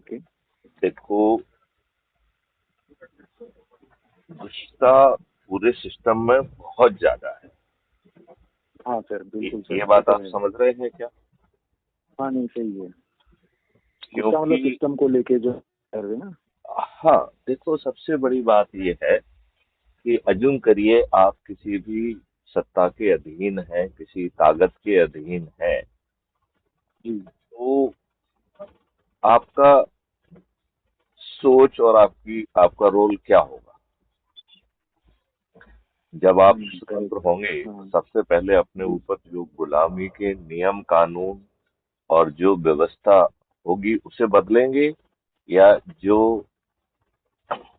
Okay. देखो, गुस्सा पूरे सिस्टम में बहुत ज्यादा है। हाँ सर, ये, बिल्कुल सर, ये वो बात तो आप है। समझ रहे हैं क्या? हाँ, नहीं सही है। गुस्सा मतलब क्योंकि सिस्टम को लेके जो कर रहे हैं ना। हाँ, देखो, सबसे बड़ी बात ये है कि अज्यूम करिए आप किसी भी सत्ता के अधीन हैं, किसी ताकत के अधीन हैं, जी। तो आपका सोच और आपका रोल क्या होगा? जब आप स्वतंत्र करेक्ट। होंगे तो हाँ। सबसे पहले अपने जी। ऊपर जो गुलामी के नियम कानून और जो व्यवस्था होगी उसे बदलेंगे, या जो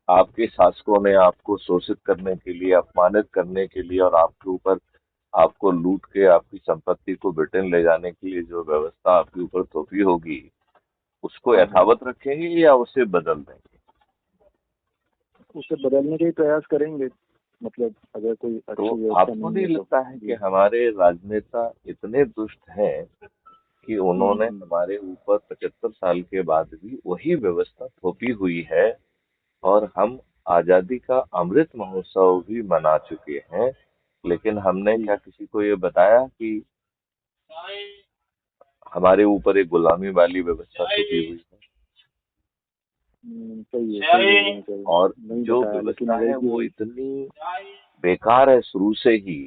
आपके शासकों ने आपको शोषित करने के लिए, अपमानित करने के लिए और आपके ऊपर, आपको लूट के आपकी संपत्ति को ब्रिटेन ले जाने के लिए जो व्यवस्था आपके ऊपर थोपी होगी, उसको हाँ हाँ। यथावत रखेंगे या उसे बदल देंगे? उसे बदलने के ही प्रयास करेंगे, मतलब अगर कोई तो अच्छी व्यवस्था आपको नहीं नहीं है तो। लगता है कि जी। हमारे राजनेता इतने दुष्ट हैं कि उन्होंने हम्म। हमारे ऊपर 75 साल के बाद भी वही व्यवस्था थोपी हुई है, और हम आजादी का अमृत महोत्सव भी मना चुके हैं, लेकिन हमने जी। क्या किसी को ये बताया कि हमारे ऊपर एक गुलामी वाली व्यवस्था थोपी हुई है? सही है, सही बोल रहे हैं सर। और नहीं जो बताया, लेकिन व्यवस्था है वही वो वही। इतनी बेकार है शुरू से ही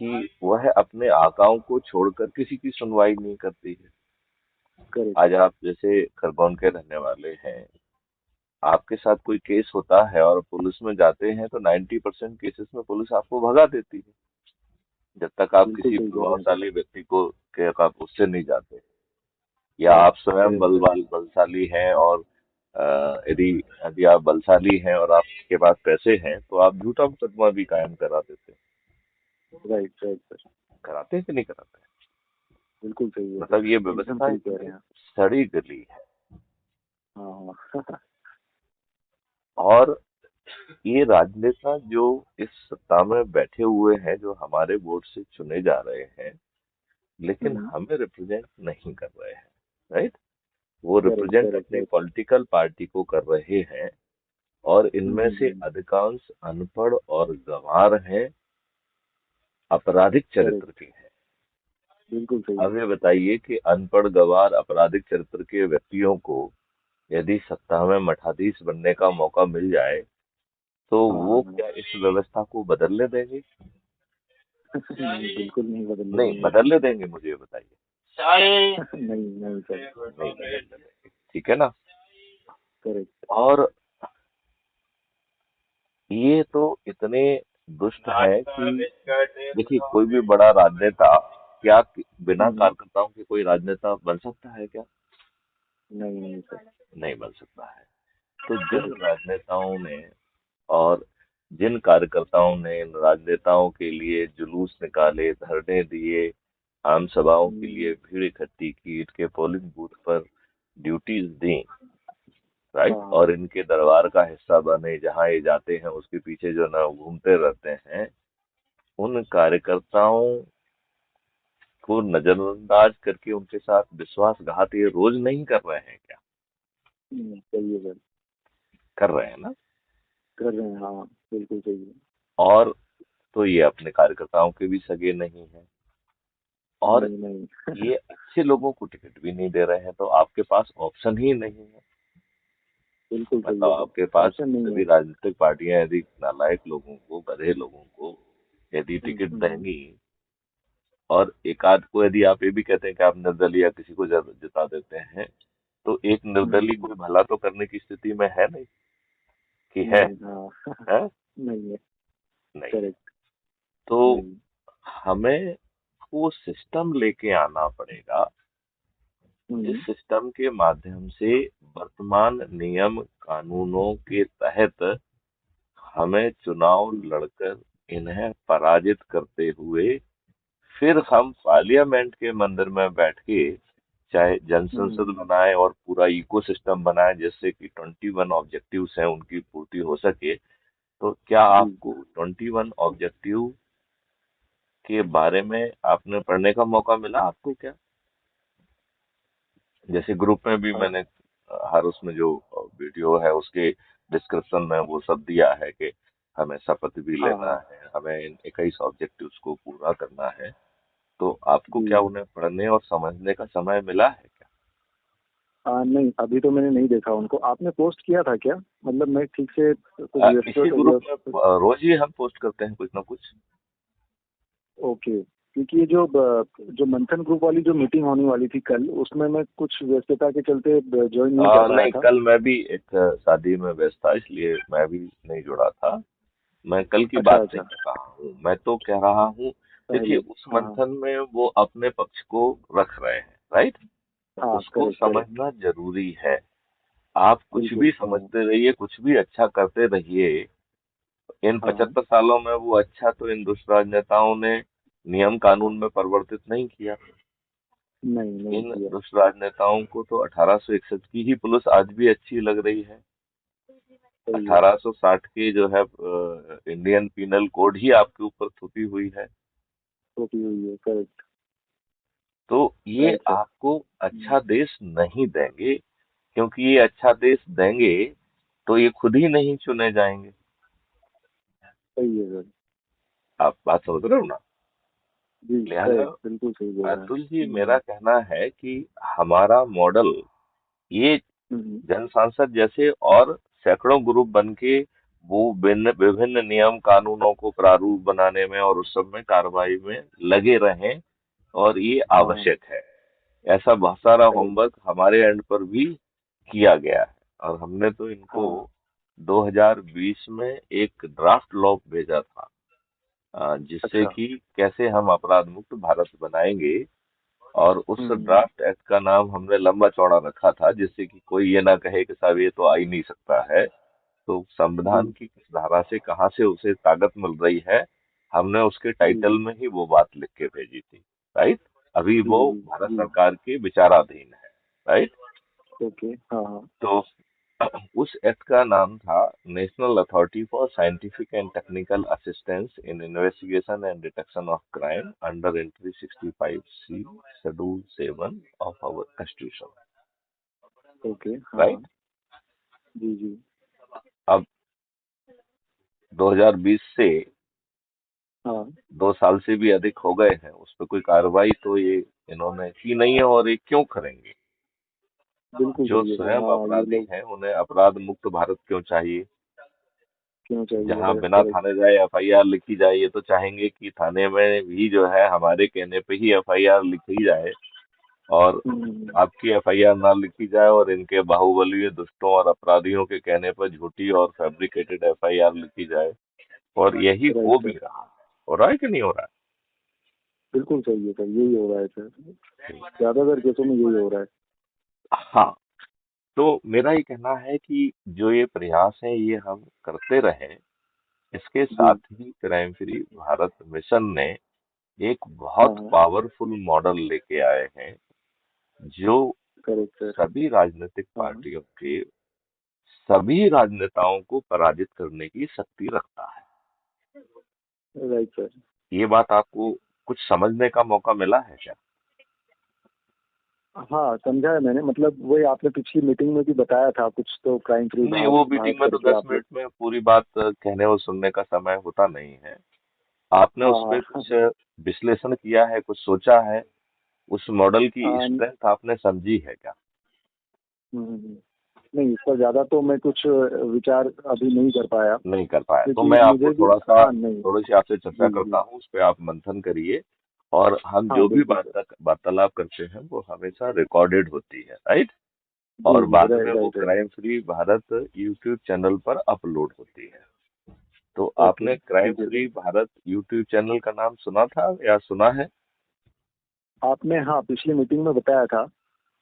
कि वह अपने आकाओं को छोड़कर किसी की सुनवाई नहीं करती है। करेक्ट। आज आप जैसे खरगोन के रहने वाले हैं, आपके साथ कोई केस होता है और पुलिस में जाते हैं तो 90% केसेस में पुलिस आपको भगा देती है, जब तक आप बिल्कुल किसी सही कह रहे हैं सर। प्रभावशाली व्यक्ति को के आप उससे नहीं जाते, या आप करेक्ट, स्वयं करेक्ट सर। बलशाली हैं, और यदि यदि आप बलशाली हैं और आपके पास पैसे हैं तो आप झूठा मुकदमा भी कायम करा देते हैं। Right, right sir. कराते हैं कि नहीं कराते हैं? बिल्कुल सही है मतलब ये सर, एकदम व्यवस्था सही कह रहे इतनी हैं आप। सड़ी गली है। हाँ हाँ। और ये राजनेता जो इस सत्ता में बैठे हुए हैं, जो हमारे वोट से चुने जा रहे हैं, लेकिन हम्म। हमें रिप्रेजेंट नहीं कर रहे हैं, राइट? वो करेक्ट, रिप्रेजेंट करेक्ट, अपनी करेक्ट। पॉलिटिकल पार्टी को कर रहे हैं, और इनमें से हम्म। अधिकांश अनपढ़ और गंवार हैं, आपराधिक चरित्र करेक्ट। के हैं। बिल्कुल सही। अब ये बताइए कि अनपढ़, गंवार, आपराधिक चरित्र के व्यक्तियों को यदि सत्ता में मठाधीश बनने का मौका मिल जाए तो हाँ वो हाँ हाँ। क्या इस व्यवस्था को बदलने देंगे? नहीं, बिल्कुल नहीं बदलने नहीं देंगे। बदलने देंगे, मुझे ये बताइए। नहीं नहीं सर। नहीं बदलने देंगे, ठीक है ना? करेक्ट। और ये तो इतने दुष्ट है कि देखिए, कोई भी बड़ा राजनेता क्या बिना हम्म। कार्यकर्ताओं के कोई राजनेता बन सकता है क्या? नहीं नहीं सर। नहीं बन सकता है। तो जिन करेक्ट। राजनेताओं ने और जिन कार्यकर्ताओं ने इन राजनेताओं के लिए जुलूस निकाले, धरने दिए, आम सभाओं के लिए हम्म। भीड़ इकट्ठी की, इनके पोलिंग बूथ पर ड्यूटीज दी, राइट, और हाँ। इनके दरबार का हिस्सा बने, जहां ये जाते हैं उसके पीछे जो ना घूमते रहते हैं, उन कार्यकर्ताओं को नजरअंदाज करके उनके साथ विश्वासघात ये रोज नहीं कर रहे हैं क्या? सही है सर। कर रहे हैं ना? कर रहे हैं, हाँ। बिल्कुल सही है। और तो ये अपने कार्यकर्ताओं के भी सगे नहीं है, और नहीं नहीं। ये अच्छे लोगों को टिकट भी नहीं दे रहे हैं, तो आपके पास ऑप्शन ही नहीं है। बिल्कुल सही मतलब है आपके सर, पास ऑप्शन नहीं सभी है। राजनीतिक पार्टियां यदि नालायक लोगों को, गधे लोगों को यदि टिकट हम्म। देंगी, और एक आध को यदि आप ये भी कहते हैं कि आप निर्दलीय या किसी को जिता देते हैं, तो एक निर्दलीय हम्म। कोई भला तो करने की स्थिति में है नहीं कि नहीं, हाँ। है? नहीं है। नहीं है। करेक्ट। तो नहीं। हमें वो सिस्टम लेके आना पड़ेगा, जिस हम्म। सिस्टम के माध्यम से वर्तमान नियम कानूनों के तहत हमें चुनाव लड़कर इन्हें पराजित करते हुए फिर हम पार्लियामेंट के मंदिर में बैठ के चाहे जनसंसद हम्म। बनाए और पूरा इकोसिस्टम बनाए, जिससे कि 21 ऑब्जेक्टिव्स हैं उनकी पूर्ति हो सके। तो क्या जी। आपको 21 ऑब्जेक्टिव के बारे में आपने पढ़ने का मौका मिला आपको क्या? जैसे ग्रुप में भी हाँ। मैंने हर उसमें जो वीडियो है उसके डिस्क्रिप्शन में वो सब दिया है कि हमें शपथ भी हाँ लेना हाँ। है, हमें इन 21 ऑब्जेक्टिव्स को पूरा करना है। तो आपको क्या जी। उन्हें पढ़ने और समझने का समय मिला है क्या? नहीं, अभी तो मैंने नहीं देखा उनको। आपने पोस्ट किया था क्या? मतलब मैं ठीक से कुछ इसी व्यस्त ग्रुप में व्यस्त। रोज ही हम पोस्ट करते हैं कुछ ना कुछ। ओके, क्योंकि ये जो मंथन ग्रुप वाली जो मीटिंग होने वाली थी कल, उसमें मैं कुछ व्यस्तता के चलते ज्वाइन नहीं कर पाया नहीं, था। कल मैं भी एक शादी में व्यस्त था, इसलिए मैं भी नहीं जुड़ा था। मैं कल की अच्छा बात नहीं अच्छा। कर रहा हूँ, मैं तो कह रहा हूँ, देखिए पहले। उस हाँ हाँ। मंथन में वो अपने पक्ष को रख रहे हैं, राइट? हाँ, उसको करेक्ट करेक्ट। समझना जरूरी है। आप कुछ भी बिल्कुल, हाँ। समझते रहिए, कुछ भी अच्छा करते रहिए। इन हाँ हाँ। 75 सालों में वो अच्छा तो इन दुष्ट राजनेताओं ने नियम कानून में परिवर्तित नहीं किया। नहीं नहीं इन किया। दुष्ट राजनेताओं को तो 1861 की ही पुलिस आज भी अच्छी लग रही है। सही है। 1860 की जो है इंडियन पीनल कोड ही आपके ऊपर थोपी हुई है। टोपी हुई है, करेक्ट। तो ये राइट सर। आपको अच्छा देश नहीं देंगे, क्योंकि ये अच्छा देश देंगे तो ये खुद ही नहीं चुने जाएंगे। सही है सर। आप बात समझ रहे हो ना? जी, लिहाजा करेक्ट, बिल्कुल सही बोल रहे हैं। अतुल जी, मेरा कहना है कि हमारा मॉडल ये हम्म। जन सांसद जैसे और सैकड़ों ग्रुप बन के वो विभिन्न विभिन्न नियम कानूनों को प्रारूप बनाने में और उस सब में कार्रवाई में लगे रहें, और ये हाँ हाँ। आवश्यक है। ऐसा बहुत सारा करेक्ट। होमवर्क हमारे एंड पर भी किया गया है, और हमने तो इनको हाँ। 2020 में एक ड्राफ्ट लॉ भेजा था, जिससे अच्छा। कि कैसे हम अपराध मुक्त भारत बनाएंगे। और उस हम्म। ड्राफ्ट एक्ट का नाम हमने लंबा चौड़ा रखा था, जिससे कि कोई ये ना कहे कि साहब ये तो आ ही नहीं सकता है। तो जी संविधान की किस धारा से कहाँ से उसे ताकत मिल रही है, हमने उसके जी। टाइटल जी में ही वो बात लिख के भेजी थी, राइट? अभी जी। वो जी भारत जी। सरकार के विचाराधीन है, राइट? ओके, हाँ हाँ। तो उस एक्ट का नाम था national authority for scientific and technical assistance in investigation and detection of crime under entry 65C schedule 7 of our constitution, okay, हाँ हाँ। राइट? जी जी। अब 2020 से हाँ। 2 साल से भी अधिक हो गए हैं, उस पर कोई कार्रवाई तो ये इन्होंने की नहीं है, और ये क्यों करेंगे? बिल्कुल जो सही है सर। स्वयं हाँ, ये अपराधी लोग हैं उन्हें अपराध मुक्त भारत क्यों चाहिए? क्यों चाहिए? जहां करेक्ट बिना करेक्ट। थाने जाए एफआईआर लिखी जाए, ये तो चाहेंगे कि थाने में भी जो है हमारे कहने पे ही एफआईआर लिखी जाए, और आपकी एफआईआर ना लिखी जाए और इनके बाहुबली दुष्टों और अपराधियों के कहने पर झूठी और फैब्रिकेटेड एफआईआर लिखी जाए। और यही राइट हो भी सर। रहा है। हो रहा है कि नहीं हो रहा बिल्कुल सही है सर, यही हो रहा है सर। है? ज्यादातर केसों में यही हो रहा है। हाँ। तो मेरा ये कहना है कि जो ये प्रयास है ये हम करते रहें। इसके जी। साथ ही क्राइम फ्री भारत मिशन ने एक हाँ बहुत हाँ। पावरफुल मॉडल लेके आए हैं, जो करेक्ट सर। सभी राजनीतिक हाँ। पार्टियों के सभी राजनेताओं को पराजित करने की शक्ति रखता है। Right sir. ये बात आपको कुछ समझने का मौका मिला है क्या? हाँ, समझा है मैंने। मतलब वही आपने पिछली मीटिंग में भी बताया था कुछ, तो क्राइम फ्री नहीं, भारत वो भारत मीटिंग में तो करके 10 आपने। मिनट में पूरी बात कहने और सुनने का समय होता नहीं है। आपने हाँ उस पे हाँ। कुछ विश्लेषण किया है, कुछ सोचा है? उस मॉडल की हाँ, स्ट्रेंथ आपने समझी है क्या? नहीं, इस पर ज्यादा तो मैं कुछ विचार अभी नहीं कर पाया, नहीं कर पाया तो क्योंकि मैं आपको मुझे भी। थोड़ा सा हाँ, नहीं। थोड़ी सी आपसे चर्चा जी करता जी। हूँ, उस पे आप मंथन करिए। और हम हाँ, जो भी बिल्कुल सर। वार्तालाप करते हैं वो हमेशा रिकॉर्डेड होती है, राइट? जी और जी, बाद में राइट वो right right. Crime free Bharat YouTube channel पर अपलोड होती है। तो ओके, आपने क्राइम ठीक है free sir. Bharat YouTube channel का नाम सुना था या सुना है? आपने, हाँ, पिछली मीटिंग में बताया था,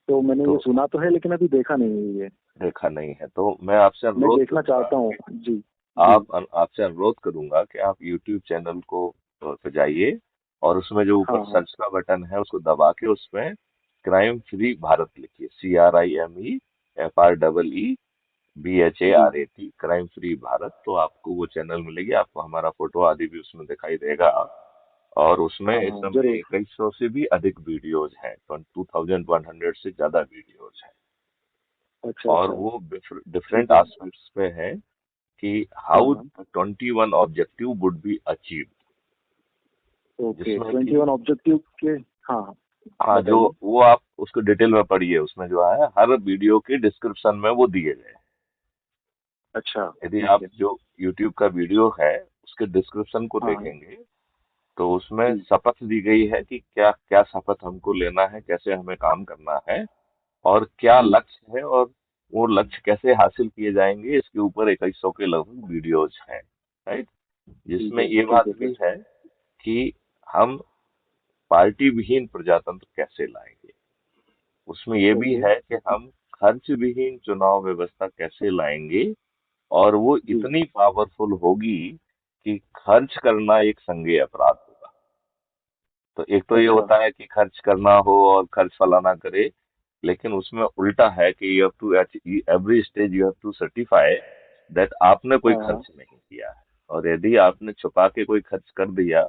तो मैंने ये तो सुना तो है, लेकिन अभी देखा नहीं है ये। देखा नहीं है तो मैं आपसे मैं अनुरोध देखना करूंगा चाहता हूँ। कि जी जी। आपसे अनुरोध करूंगा कि आप यूट्यूब चैनल को पे जाइए, और उसमें जो ऊपर हाँ हाँ। सर्च का बटन है उसको दबा के उसमें क्राइम फ्री भारत लिखिए, जी। CRIMEFREEBHARAT, crime free Bharat. तो आपको वो चैनल मिलेगी, आपको हमारा फोटो आदि भी उसमें दिखाई देगा। और उसमें हाँ इस हाँ, समय जरूर। 2100 से भी अधिक वीडियोज हैं, 2100 से ज्यादा वीडियोज हैं। अच्छा और अच्छा। वो ठीक डिफरेंट है। एस्पेक्ट्स पे है कि हाँ हाउ हाँ। 21 objective would be achieve, okay, जिसमें कि 21 ऑब्जेक्टिव के। हाँ हाँ, हाँ, जो बताइए। वो आप उसको डिटेल में पढ़िए, उसमें जो है हर वीडियो के डिस्क्रिप्शन में वो दिए गए हैं। अच्छा यदि ठीक आप है। जो YouTube का वीडियो है उसके डिस्क्रिप्शन को हाँ हाँ। देखेंगे तो उसमें जी। शपथ दी गई है कि क्या क्या शपथ हमको लेना है, कैसे हमें काम करना है और क्या जी। लक्ष्य है, और वो लक्ष्य कैसे हासिल किए जाएंगे, इसके ऊपर 2100 के लगभग वीडियोज हैं। राइट। ठीक जिसमें है ये ठीक है बात सर। भी है कि हम पार्टी विहीन प्रजातंत्र कैसे लाएंगे। उसमें ये भी ओके। है कि हम खर्च विहीन चुनाव व्यवस्था कैसे लाएंगे, और वो जी। इतनी पावरफुल होगी कि खर्च करना एक संज्ञेय अपराध होगा। तो एक तो ये अच्छा। होता है कि खर्च करना हो और खर्च फलाना करे, लेकिन उसमें उल्टा है कि you have to every stage you have to certify that आपने कोई हाँ हाँ। खर्च नहीं किया है। और यदि आपने छुपा के कोई खर्च कर दिया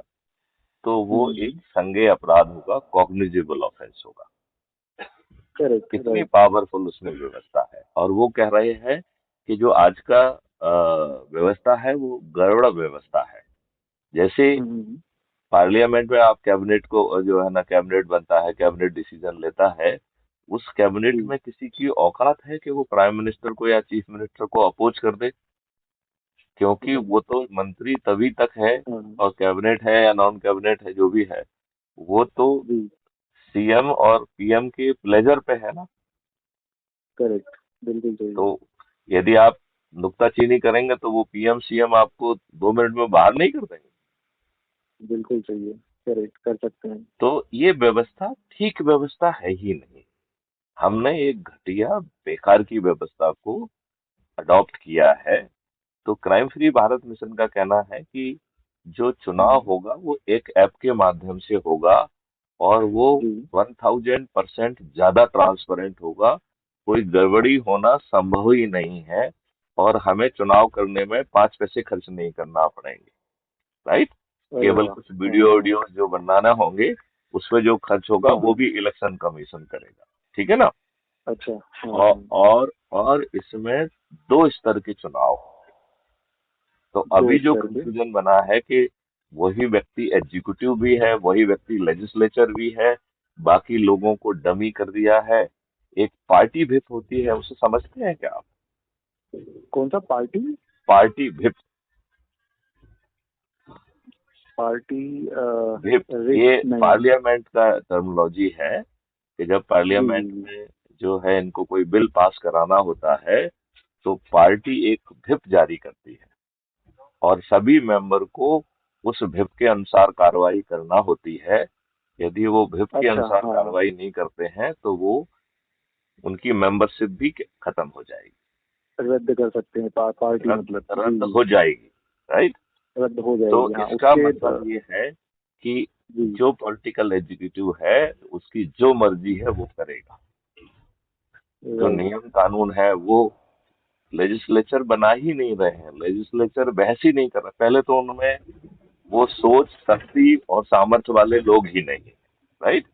तो वो एक संज्ञेय अपराध होगा, कॉग्निजेबल ऑफेंस होगा। करेक्ट कितनी राइट। पावरफुल उसमें व्यवस्था है। और वो कह रहे हैं कि जो आज का व्यवस्था है वो गड़बड़ व्यवस्था है। जैसे हम्म। पार्लियामेंट में आप कैबिनेट को जो है ना, कैबिनेट बनता है, कैबिनेट डिसीजन लेता है, उस कैबिनेट जी। में किसी की औकात है कि वो प्राइम मिनिस्टर को या चीफ मिनिस्टर को अपोज कर दे? क्योंकि वो तो मंत्री तभी तक है, हाँ। और कैबिनेट है या नॉन कैबिनेट है जो भी है, वो तो जी। सीएम और पीएम के प्लेजर पे है ना। करेक्ट। बिल्कुल सही तो है। यदि आप नुक्ताचीनी करेंगे तो वो पीएम सीएम आपको 2 मिनट में बाहर नहीं कर देंगे। बिल्कुल सही है। करेक्ट, कर सकते हैं। तो ये व्यवस्था ठीक व्यवस्था है ही नहीं। हमने एक घटिया बेकार की व्यवस्था को अडॉप्ट किया है। तो क्राइम फ्री भारत मिशन का कहना है कि जो चुनाव हम्म। होगा वो एक ऐप के माध्यम से होगा, और वो जी। 1000% ज्यादा ट्रांसपेरेंट होगा। कोई गड़बड़ी होना संभव ही नहीं है, और हमें चुनाव करने में 5 पैसे खर्च नहीं करना पड़ेंगे। राइट। अरे केवल वाह। कुछ हाँ वीडियो हाँ। वीडियो जो बनाना होंगे, उसमें जो खर्च होगा हाँ वो हाँ। भी इलेक्शन कमीशन करेगा। ठीक है ना। अच्छा। हाँ और हाँ। और इसमें 2 स्तर के चुनाव होंगे। तो दो अभी जो स्तर के। कंफ्यूजन बना है कि वही व्यक्ति एग्जीक्यूटिव भी है, वही व्यक्ति लेजिस्लेचर भी है, बाकी लोगों को डमी कर दिया है। एक पार्टी विप होती है, उसे समझते हैं क्या आप? कौन सा party? Party whip. Party whip रिप ये नहीं। पार्लियामेंट का टर्मिनोलॉजी है कि जब जी जी पार्लियामेंट जी। में जो है इनको कोई बिल पास कराना होता है तो पार्टी एक व्हिप जारी करती है, और सभी मेंबर को उस व्हिप के अनुसार कार्रवाई करना होती है। यदि वो व्हिप के अच्छा अनुसार हाँ हाँ। कार्रवाई नहीं करते हैं तो वो उनकी मेंबरशिप भी खत्म हो जाएगी। रद्द कर सकते हैं, पार्टी रद्द मतलब। जी रद्द जी। हो जाएगी। राइट। रद्द हो तो जाएगी, हाँ इसका उसके मतलब ये है कि जी। जो पॉलिटिकल एग्जीक्यूटिव है उसकी जो मर्जी है वो करेगा। जो राइट। नियम कानून है वो लेजिस्लेचर बना ही नहीं रहे हैं, लेजिस्लेचर बहस ही नहीं कर रहा। पहले तो उनमें वो सोच, शक्ति और सामर्थ्य वाले लोग ही नहीं है। राइट।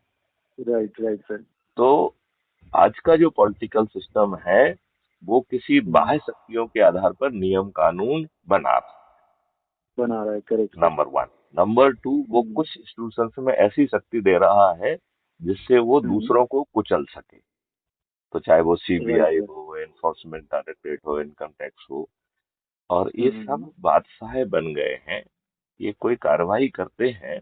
Right right sir. तो आज का जो पॉलिटिकल सिस्टम है वो किसी हम्म। बाह्य शक्तियों के आधार पर नियम कानून बना रहा बना रहा है, करेक्ट है। Sir. Number one. Number two, वो हम्म। कुछ इंस्टीट्यूशंस में ऐसी शक्ति दे रहा है जिससे वो हम्म। दूसरों को कुचल सके। तो चाहे वो राइट सीबीआई सर। हो, एनफोर्समेंट डायरेक्टरेट हो, इनकम टैक्स हो, और ये हम्म। सब बादशाह बन गए हैं। ये कोई कार्रवाई करते हैं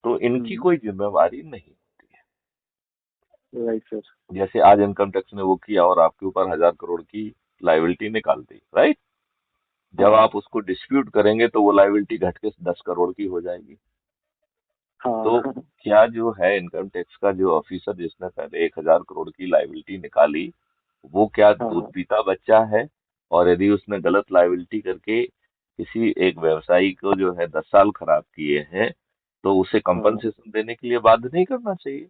तो इनकी हम्म। कोई जिम्मेवारी नहीं होती है। Right sir. जैसे आज इनकम टैक्स ने वो किया और आपके ऊपर 1000 करोड़ की लाइबिलिटी निकाल दी। राइट। जब हाँ आप उसको डिस्प्यूट करेंगे तो वो लाइबिलिटी घट के 10 करोड़ की हो जाएगी। तो हाँ। क्या जो है इनकम टैक्स का जो ऑफिसर जिसने पहले 1000 करोड़ की लाइबिलिटी निकाली, वो क्या हाँ दूध हाँ। पीता बच्चा है? और यदि उसने गलत लाइबिलिटी करके किसी एक व्यवसायी को जो है 10 साल खराब किए हैं तो उसे हाँ कंपनसेशन देने के लिए बाध्य नहीं करना चाहिए?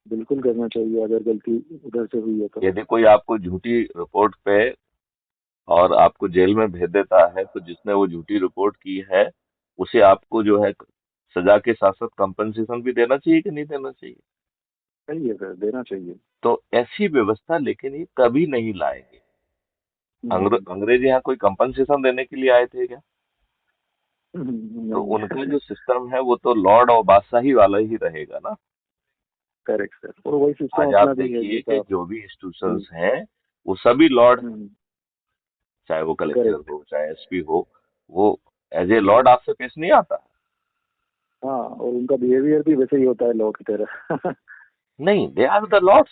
बिल्कुल करना चाहिए, अगर गलती उधर से हुई है तो। यदि कोई आपको झूठी रिपोर्ट पे और आपको जेल में भेज देता है तो जिसने वो झूठी रिपोर्ट की है उसे आपको जो है सजा के साथ साथ कंपनसेशन भी देना चाहिए कि नहीं देना चाहिए? सही है सर, देना चाहिए। तो ऐसी व्यवस्था लेकिन ये कभी नहीं लाएंगे। हम्म, अंग्रेज यहाँ कोई कंपनसेशन देने के लिए आए थे क्या? तो नहीं। उनका जो सिस्टम है वो तो लॉर्ड और बादशाही वाला ही रहेगा ना। करेक्ट सर, और वही सिस्टम आज आप अपना भी है देखिए जैसा कि आप। जो भी हम्म, इंस्टीट्यूशंस हैं वो सभी लॉर्ड हैं। हम्म, चाहे वो कलेक्टर करेक्ट। हो चाहे एसपी हो, वो एज ए सही है। लॉर्ड आपसे पेश नहीं आता। हाँ, और उनका बिहेवियर भी वैसे ही होता है लॉ की तरह। नहीं, they are the lords,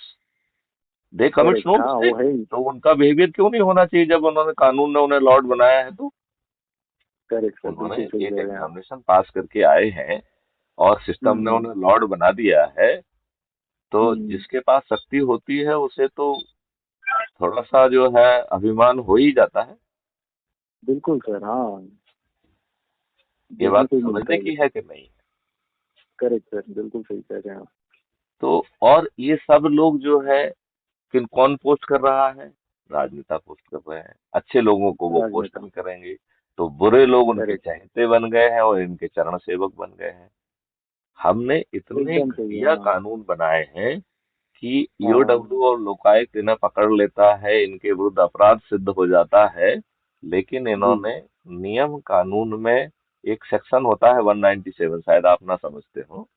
they commits no correct, हाँ वो मिस्टेक। है ही। तो उनका बिहेवियर क्यों नहीं होना चाहिए जब उन्होंने कानून ने उन्हें लॉर्ड बनाया है? तो करेक्ट सर, उन्होंने बिल्कुल सही एक कह रहे हैं आप। एग्जामिनेशन पास करके आए हैं और सिस्टम ने हम्म, उन्हें लॉर्ड बना दिया है। तो हम्म, जिसके पास शक्ति होती है उसे तो थोड़ा सा जो है अभिमान हो ही जाता है। बिल्कुल सर, हाँ। ये देखने बात को ही मिलता समझने है ये की सब। है कि नहीं? करेक्ट सर, बिल्कुल सही कह रहे हैं आप। तो और ये सब लोग जो है, किन कौन पोस्ट कर रहा है? राजनेता पोस्ट कर रहे हैं। अच्छे लोगों को वो पोस्ट राजनेता। नहीं करेंगे, तो बुरे लोग उनके करेक्ट। चहेते बन गए हैं और इनके चरण सेवक बन गए हैं। हमने इतने एकदम सही है, घटिया हाँ। कानून बनाए हैं कि हाँ। ईओडब्ल्यू और लोकायुक्त इन्हें पकड़ लेता है, इनके विरुद्ध अपराध सिद्ध हो जाता है। लेकिन जी। इन्होंने नियम कानून में एक सेक्शन होता है 197, शायद आप ना समझते हो।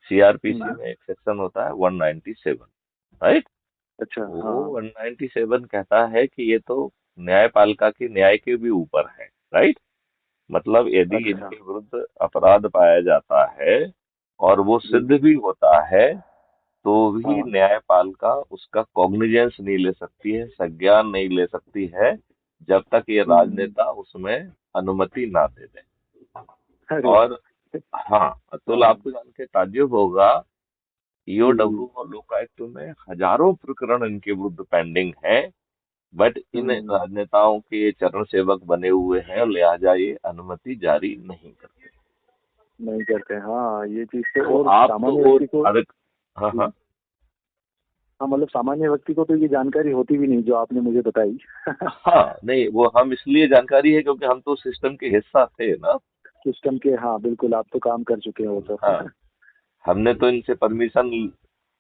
सीआरपीसी हम्म, में एक सेक्शन होता है 197, राइट? अच्छा, वो हाँ। 197 कहता है कि ये तो न्यायपालिका की न्याय के भी ऊपर है, राइट? मतलब यदि अच्छा। इनके विरुद्ध अपराध पाया जाता है और वो जी। सिद्ध भी होता है, तो भी हाँ। न्यायपालिका उसका कॉग्निजेंस नहीं ले सकती है, संज्ञान नहीं ले सकती है, जब तक ये हम्म, राजनेता उसमें अनुमति ना दे दे। अरे। और हाँ, अतुल, हाँ। आपको जान के ताज्जुब होगा, जी, जी। ईओडब्ल्यू और लोकायुक्त में हजारों प्रकरण इनके विरुद्ध पेंडिंग है। बट इन हम्म, राजनेताओं के ये चरण सेवक बने हुए हैं और लिहाजा ये अनुमति जारी नहीं करते। नहीं करते, हाँ, ये चीज तो, तो और आप तो सामान्य वो व्यक्ति को। हाँ हाँ। जी। हाँ, मतलब सामान्य व्यक्ति को तो ये जानकारी होती भी नहीं जो आपने मुझे बताई। हाँ, नहीं, वो हम इसलिए जानकारी है क्योंकि हम तो सिस्टम के हिस्सा थे ना। सिस्टम के, हाँ बिल्कुल, आप तो काम कर चुके हैं वो तो। हाँ, हमने तो इनसे परमिशन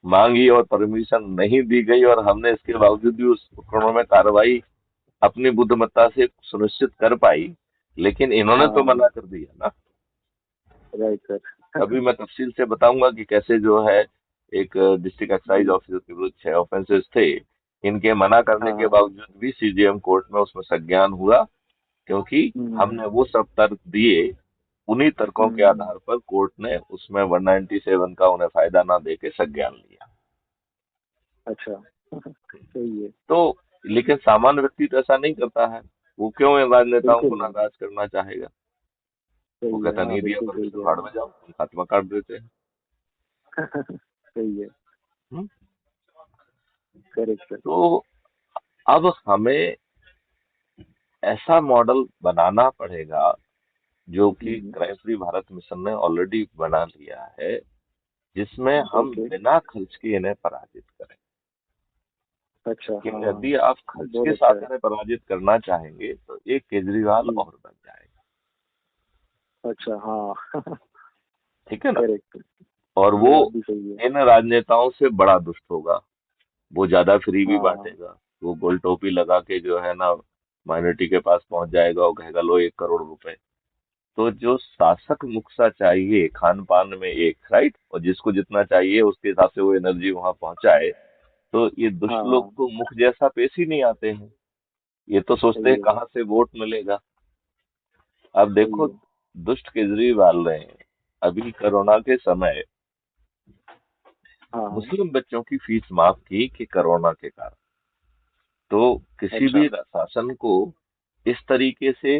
मांगी और परमिशन नहीं दी गई, और हमने इसके बावजूद भी उस उपकरणों में कार्रवाई अपनी बुद्धिमत्ता से सुनिश्चित कर पाई। लेकिन इन्होंने तो हाँ। मना कर दिया ना। Right sir. अभी मैं तफसील से बताऊंगा कि कैसे जो है एक डिस्ट्रिक्ट एक्साइज जी। ऑफिसर के विरुद्ध 6 ऑफेंसेस थे। इनके मना करने हाँ, के हाँ। बावजूद भी सीजेएम कोर्ट में उसमें संज्ञान हुआ, क्योंकि हम्म, हमने वो सब तर्क दिए। उन्हीं तर्कों के हम्म, आधार पर कोर्ट ने उसमें 197 का उन्हें फायदा ना देके संज्ञान लिया। अच्छा। सही है। तो लेकिन सामान्य व्यक्ति तो ऐसा नहीं करता है। वो क्यों इन राजनेताओं बिल्कुल को नहीं। नाराज करना चाहेगा? वो सही है, कहता हाँ, नहीं दिया बिल्कुल सही परमिशन, कह भाड़ रहे में जाओ, हम खात्मा काट देते हैं। हैं। सही है। हम्म? Correct sir. तो अब हमें ऐसा मॉडल बनाना पड़ेगा जो कि hmm, crime free Bharat mission ने ऑलरेडी बना लिया है, जिसमें हम ओके। बिना खर्च के इन्हें पराजित करें। अच्छा, कि हाँ। यदि आप खर्च बहुत के अच्छा साथ है। इन्हें पराजित करना चाहेंगे तो एक केजरीवाल जी। और बन जाएगा। अच्छा, हाँ। ठीक है ना? करेक्ट। और ये वो बात भी सही है। इन राजनेताओं से बड़ा दुष्ट होगा। वो ज्यादा फ्री भी हाँ। बांटेगा। वो गोल टोपी लगा के जो है ना माइनॉरिटी के पास पहुंच जाएगा और कहेगा लो 1 करोड़ रुपए। तो जो शासक मुख सा चाहिए खान पान में एक, राइट, और जिसको जितना चाहिए उसके हिसाब से वो एनर्जी वहां पहुंचाए, तो ये दुष्ट लोग हाँ। तो मुख जैसा पेश ही नहीं आते हैं। ये तो सोचते सही हैं है। कहाँ से वोट मिलेगा। अब सही देखो, है। दुष्ट केजरीवाल ने अभी कोरोना के समय हाँ, हाँ। मुस्लिम बच्चों की फीस माफ की कि कोरोना के कारण। तो किसी अच्छा। भी शासन को इस तरीके से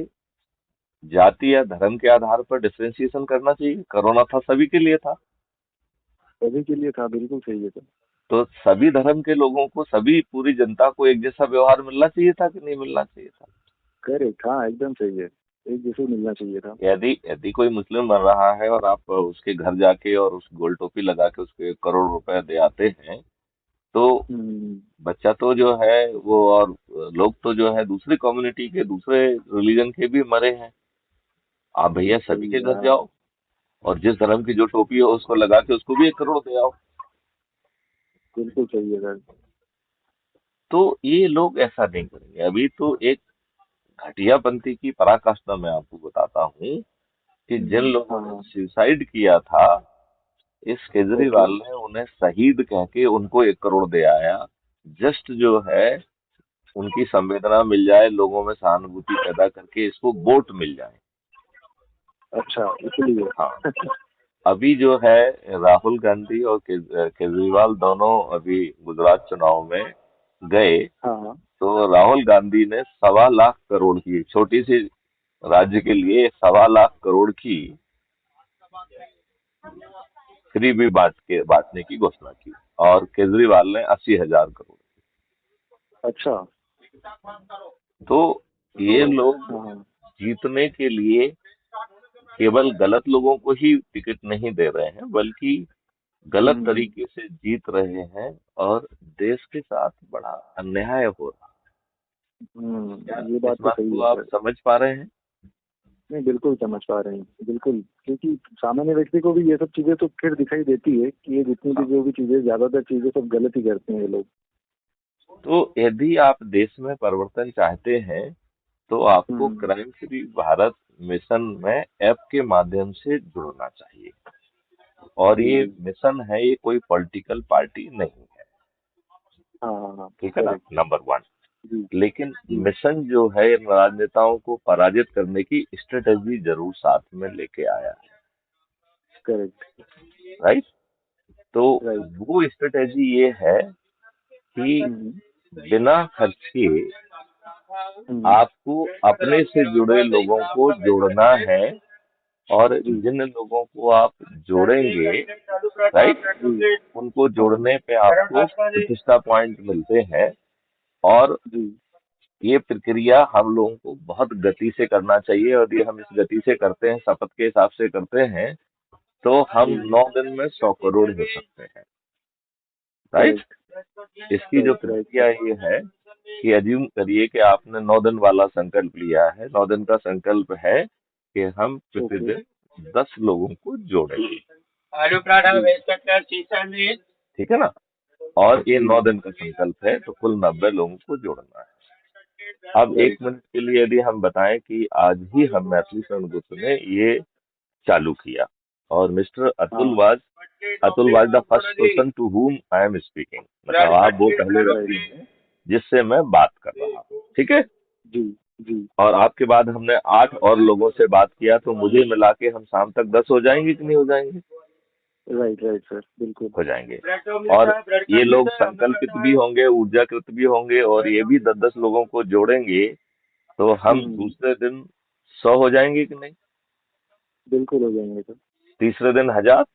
जाति या धर्म के आधार पर डिफरेंशिएशन करना चाहिए? कोरोना था, सभी के लिए था। सभी के लिए था, बिल्कुल सही है सर। तो सभी धर्म के लोगों को, सभी पूरी जनता को एक जैसा व्यवहार मिलना चाहिए था कि नहीं मिलना चाहिए था? करेक्ट, हाँ, एकदम सही है। एक जैसे मिलना चाहिए था। यदि यदि कोई मुस्लिम बन रहा है और आप उसके घर जाके और उस गोल टोपी लगा के उसको 1 करोड़ रुपए दे आते हैं, तो हम्म, बच्चा तो जो है वो, और लोग तो जो है दूसरी कम्युनिटी के, दूसरे रिलीजन के भी मरे हैं। आप भैया सभी सही के है, घर हाँ। जाओ और जिस धर्म की जो टोपी हो उसको लगा के उसको भी 1 करोड़ दे आओ। बिल्कुल सही है सर। तो ये लोग ऐसा नहीं करेंगे। अभी तो एक घटियापंथी की पराकाष्ठा मैं आपको बताता हूँ कि जिन लोगों हाँ ने हाँ। सुसाइड किया था, इस ओके। केजरीवाल ने उन्हें शहीद कह के उनको 1 करोड़ दे आया। जस्ट जो है उनकी संवेदना मिल जाए, लोगों में सहानुभूति पैदा करके इसको वोट मिल जाए। अच्छा, इसलिए। हाँ, अभी जो है राहुल गांधी और केजरीवाल दोनों अभी गुजरात चुनाव में गए। हाँ हाँ। तो राहुल गांधी ने 1.25 लाख करोड़ की, एक छोटी सी राज्य के लिए 1.25 लाख करोड़ की फ्री भी बांटने की घोषणा की। और केजरीवाल ने 80,000 करोड़। अच्छा। तो ये तो लोग हाँ हाँ। जीतने के लिए केवल गलत लोगों को ही टिकट नहीं दे रहे हैं, बल्कि गलत हम्म, तरीके से जीत रहे हैं। और देश के साथ बड़ा अन्याय हो रहा है। क्या ये इस बात तो बात सही को है आप सर। समझ पा रहे हैं? नहीं, बिल्कुल समझ पा रहे हैं, बिल्कुल, क्योंकि सामान्य व्यक्ति को भी ये सब चीजें तो फिर दिखाई देती है कि ये जितनी भी हाँ। जो भी चीजें, ज्यादातर चीजें सब गलत ही करते हैं ये लोग। तो यदि आप देश में परिवर्तन चाहते हैं, तो आपको हम्म। क्राइम फ्री भारत मिशन में ऐप के माध्यम से जुड़ना चाहिए। और जी ये जी। मिशन है, ये कोई पॉलिटिकल पार्टी नहीं है। हाँ हाँ हाँ। ठीक है ना, करेक्ट। Number one. जी लेकिन जी। मिशन जो है इन राजनेताओं को पराजित करने की स्ट्रेटेजी जरूर साथ में लेके आया करेक्ट। है। राइट। तो राइट। वो स्ट्रेटेजी ये है कि हम्म बिना खर्चे हम्म। आपको अपने से जुड़े लोगों को जोड़ना है। और जी जिन लोगों को आप जोड़ेंगे, राइट, जी। उनको हाँ जोड़ने पे आपको प्रतिष्ठा पॉइंट मिलते हैं। और जी ये प्रक्रिया हम लोगों को बहुत गति से करना चाहिए। और ये हम इस गति से करते हैं, शपथ के हिसाब से करते हैं, तो हम जी। 9 दिन में 100 करोड़ हो सकते हैं। राइट। करेक्ट। इसकी जो राइट राइट प्रक्रिया सर। ये है कि अज्यूम करिए कि आपने 9 दिन वाला संकल्प लिया है। 9 दिन का संकल्प है कि हम ओके। प्रतिदिन 10 लोगों को जोड़ेंगे। आलू पराठा जी। वेज कटलेट शीशा में। ठीक है ना। और ये जी। 9 दिन का संकल्प है, तो कुल 90 लोगों को जोड़ना है। अब एक राइट। मिनट के लिए यदि हम बताएं कि आज ही हम मैथिली शरण गुप्त ने ये चालू किया। और मिस्टर हाँ। Atul was the first person to whom I am speaking. मतलब आप वो पहले व्यक्ति राइट। हैं जिससे मैं बात कर रहा हूँ। ठीक है। जी जी। और आपके बाद हमने 8 और लोगों से बात किया, तो मुझे मिला के हम शाम तक 10 हो जाएंगे कि नहीं हो जाएंगे? राइट राइट सर, बिल्कुल। हो जाएंगे। और ये लोग संकल्पित भी होंगे, ऊर्जाकृत भी होंगे, और ये भी 10-10 लोगों को जोड़ेंगे। तो हम हम्म। दूसरे दिन 100 हो जाएंगे कि नहीं? बिल्कुल हो जाएंगे सर। तीसरे दिन 1000।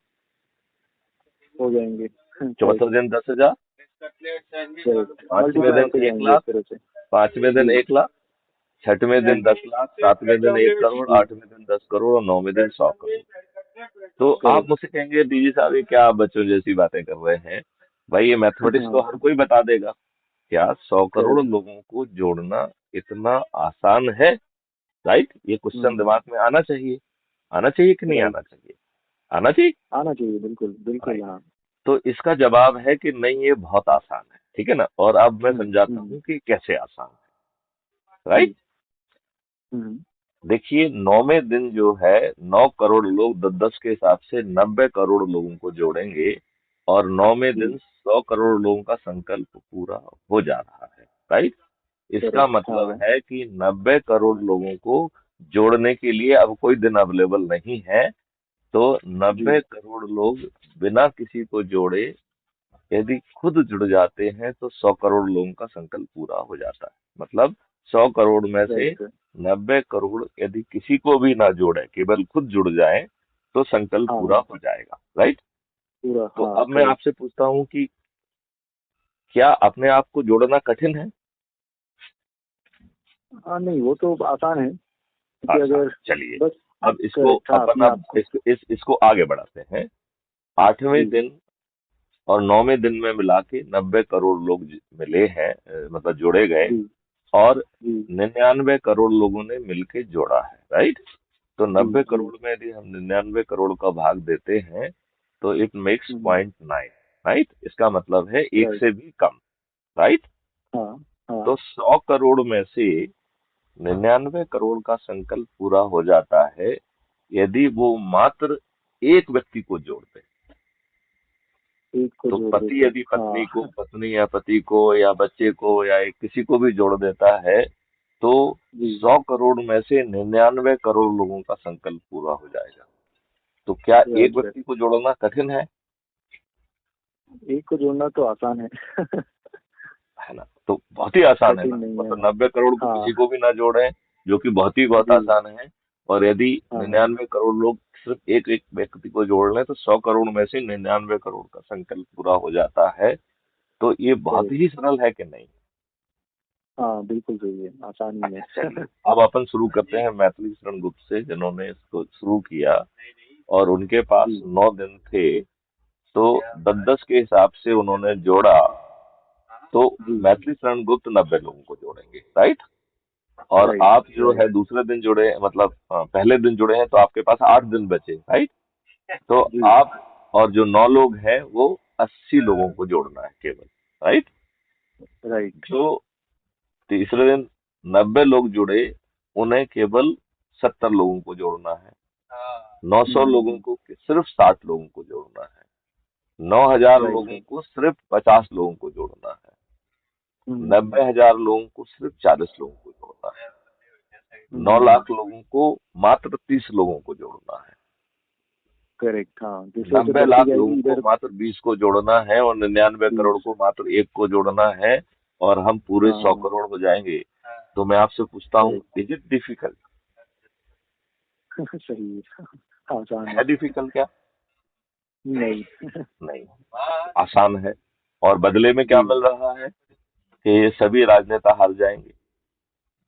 हो जाएंगे। चौथे करेक्ट। दिन 10,000। करेक्ट, पांचवें मल्टीप्लाई दिन होते एक जाएंगे लाख इस तरह से। पांचवें दिन जी 1 लाख। छठवें जी दिन 10 लाख। सातवें दिन 1 करोड़। जी। 8वें दिन 10 करोड़। और 9वें दिन 100 करोड़। तो आप करेक्ट। मुझसे कहेंगे डीजी साहब ये क्या आप बच्चों जैसी बातें कर रहे हैं? भाई, ये मैथमेटिक्स तो हर हाँ। कोई बता देगा। क्या 100 करोड़ करेक्ट। लोगों को जोड़ना इतना आसान है? राइट। ये क्वेश्चन दिमाग में आना चाहिए। आना चाहिए कि नहीं राइट। आना चाहिए? आना चाहिए। आना चाहिए, बिल्कुल बिल्कुल, राइट। हाँ। तो इसका जवाब है कि नहीं, ये बहुत आसान है। ठीक है ना। और अब मैं समझाता हम्म। हूँ कि कैसे आसान है। जी। राइट। देखिए, 9वें दिन जो है 9 करोड़ लोग 10-10 के हिसाब से 90 करोड़ लोगों को जोड़ेंगे। और 9वें दिन जी। 100 करोड़ लोगों का संकल्प पूरा हो जा रहा है। राइट। इसका करेक्ट। मतलब हाँ। है कि 90 करोड़ लोगों को जोड़ने के लिए अब कोई दिन अवेलेबल नहीं है। तो जी 90 करोड़ लोग बिना किसी को जोड़े यदि खुद जुड़ जाते हैं, तो 100 करोड़ लोगों का संकल्प पूरा हो जाता है। मतलब 100 करोड़ में से राइट सर। 90 करोड़ यदि किसी को भी ना जोड़े, केवल खुद जुड़ जाए, तो संकल्प हाँ पूरा हाँ। हो जाएगा। राइट। पूरा, तो हाँ, अब मैं करेक्ट। आपसे पूछता हूँ कि क्या अपने आप को जोड़ना कठिन है? हाँ, नहीं, वो तो आसान है, क्योंकि आसान। अगर चलिए, बस। अब इसको करेक्ट, हाँ, अपन अपने अब आप को। इसको आगे बढ़ाते हैं। आठवें जी दिन और 9वें दिन में मिला के 90 करोड़ लोग मिले हैं, मतलब जोड़े गए। जी और जी 99 करोड़ लोगों ने मिलके जोड़ा है। राइट। तो जी। 90 जी। करोड़ में यदि हम 99 करोड़ का भाग देते हैं, तो इट मेक्स हम्म। 0.9। राइट, इसका मतलब है एक राइट। से भी कम, राइट। हाँ। हाँ। तो 100 करोड़ में से 99 करोड़ का संकल्प पूरा हो जाता है यदि वो मात्र एक व्यक्ति को जोड़ दे। एक को तो जोड़ दे पति तो। यदि पत्नी को, हाँ। पत्नी या पति को या बच्चे को या किसी को भी जोड़ देता है तो जी। 100 करोड़ में से 99 करोड़ लोगों का संकल्प पूरा हो जाएगा। तो क्या एक राइट राइट। व्यक्ति को जोड़ना कठिन एक को जोड़ना तो आसान है। है ना? तो बहुत ही आसान है कठिन ना, नहीं है। मतलब 90 करोड़ को हाँ। किसी को भी ना जोड़े, जो कि बहुत जी। आसान है। और यदि हाँ। 99 करोड़ लोग सिर्फ एक एक व्यक्ति को जोड़ लें तो 100 करोड़ में से 99 करोड़ का संकल्प पूरा हो जाता है। तो ये बहुत करेक्ट। ही सरल है कि नहीं? हाँ बिल्कुल सही है, आसान ही अच्छा है। चलिए, अब अपन शुरू करते हैं मैथिली शरण गुप्त से, जिन्होंने इसको शुरू किया। और उनके पास जी। 9 दिन थे, तो 10-10 के हिसाब से उन्होंने जोड़ा। तो जी। मैथिली शरण गुप्त 90 लोगों को जोड़ेंगे, राइट। और राइट आप जो राइट। है दूसरे दिन जुड़े, मतलब पहले दिन जुड़े हैं, तो आपके पास 8 दिन बचे, राइट। तो जी। आप और जो 9 लोग हैं वो 80 लोगों को जोड़ना है केवल, राइट। राइट। जो तीसरे दिन 90 लोग जुड़े, उन्हें केवल 70 लोगों को जोड़ना है। 900 लोगों हम्म। को सिर्फ 60 लोगों को जोड़ना है। 9,000 राइट लोगों राइट। को सिर्फ 50 लोगों को जोड़ना है। हम्म। 90,000 लोगों को सिर्फ 40 लोगों को जोड़ना है। 9 हम्म। लाख लोगों को मात्र 30 लोगों को जोड़ना है। करेक्ट। हाँ, जैसे जैसे 90 बढ़ती लाख जाएगी लोगों को इधर। मात्र 20 को जोड़ना है और 99 जी। करोड़ को मात्र एक को जोड़ना है। और हम पूरे 100 हाँ। करोड़ हो जाएंगे। तो मैं आपसे पूछता हूँ, करेक्ट। Is it difficult? सही है। आसान है। है डिफिकल्ट क्या? नहीं। नहीं, आसान है। और बदले में क्या जी। मिल रहा है कि ये सभी राजनेता हार जाएंगे।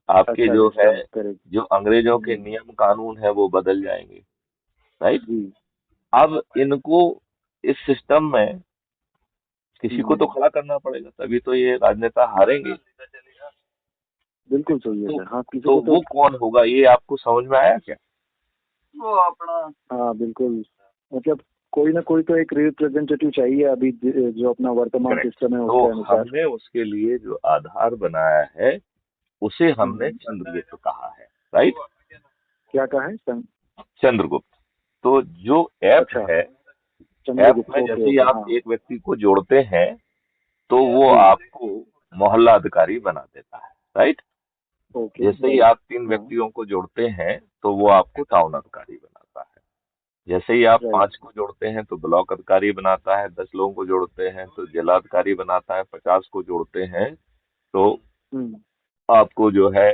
आपके अच्छा जो है, ऐसा। करेक्ट। जो अंग्रेजों के हम्म। नियम कानून है वो बदल जाएंगे, राइट। जी। अब इनको इस सिस्टम में किसी को तो हम्म। खड़ा करना पड़ेगा, तभी तो ये राजनेता हारेंगे। बिल्कुल सही है तो सर, हाँ किसी तो को तो। वो कौन होगा, ये आपको समझ में आया क्या? हाँ बिल्कुल, मतलब कोई ना कोई तो एक रिप्रेजेंटेटिव चाहिए अभी, जो अपना वर्तमान करेक्ट। सिस्टम है तो उसके अनुसार। हमने उसके लिए जो आधार बनाया है उसे हमने हम्म। चंद्रगुप्त कहा है, राइट। क्या कहा है सन? चंद्रगुप्त। तो जो ऐप अच्छा, है, ऐप चंद्रगुप्त, में ओके जैसे ही ओके, आप हाँ। एक व्यक्ति को जोड़ते हैं तो वो जी। आपको मोहल्ला अधिकारी बना देता है, राइट। ओके जैसे ही राइट। आप 3 हाँ। व्यक्तियों को जोड़ते हैं तो वो आपको टाउन अधिकारी बनाता है। जैसे ही आप राइट। 5 को जोड़ते हैं तो ब्लॉक अधिकारी बनाता है, 10 लोगों को जोड़ते हैं तो जिला अधिकारी बनाता है, 50 को जोड़ते हैं तो हम्म। आपको जो है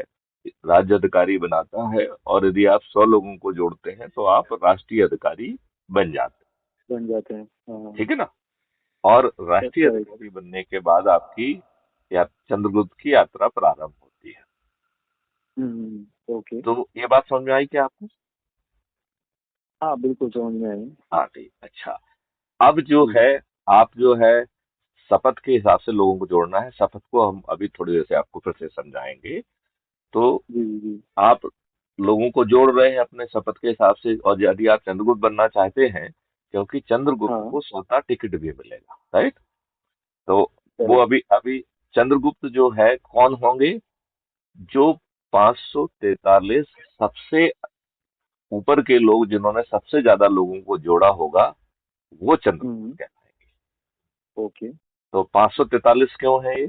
राज्य अधिकारी बनाता है। और यदि आप 100 लोगों को जोड़ते हैं तो आप राष्ट्रीय अधिकारी बन जाते हैं। बन जाते हैं, हाँ। ठीक है ना? और राष्ट्रीय करेक्ट। अधिकारी बनने के बाद आपकी या चंद्रगुप्त की यात्रा प्रारंभ होती है। ओके। तो ये बात समझ में आई क्या आपको? हाँ बिल्कुल समझ में आई। हाँ ठीक, अच्छा। अब जो जी। है, आप जो है शपथ के हिसाब से लोगों को जोड़ना है। शपथ को हम अभी थोड़ी देर से आपको फिर से समझाएंगे। तो जी। जी। आप लोगों को जोड़ रहे हैं अपने शपथ के हिसाब से। और यदि आप चंद्रगुप्त बनना चाहते हैं, क्योंकि चंद्रगुप्त हाँ। को स्वतः टिकट भी मिलेगा, राइट। तो वो करेक्ट। अभी अभी चंद्रगुप्त जो है कौन होंगे? जो 543 सबसे ऊपर के लोग, जिन्होंने सबसे ज्यादा लोगों को जोड़ा होगा, वो हम्म। चंद्रगुप्त कहलाएंगे। ओके। तो 543 क्यों है ये?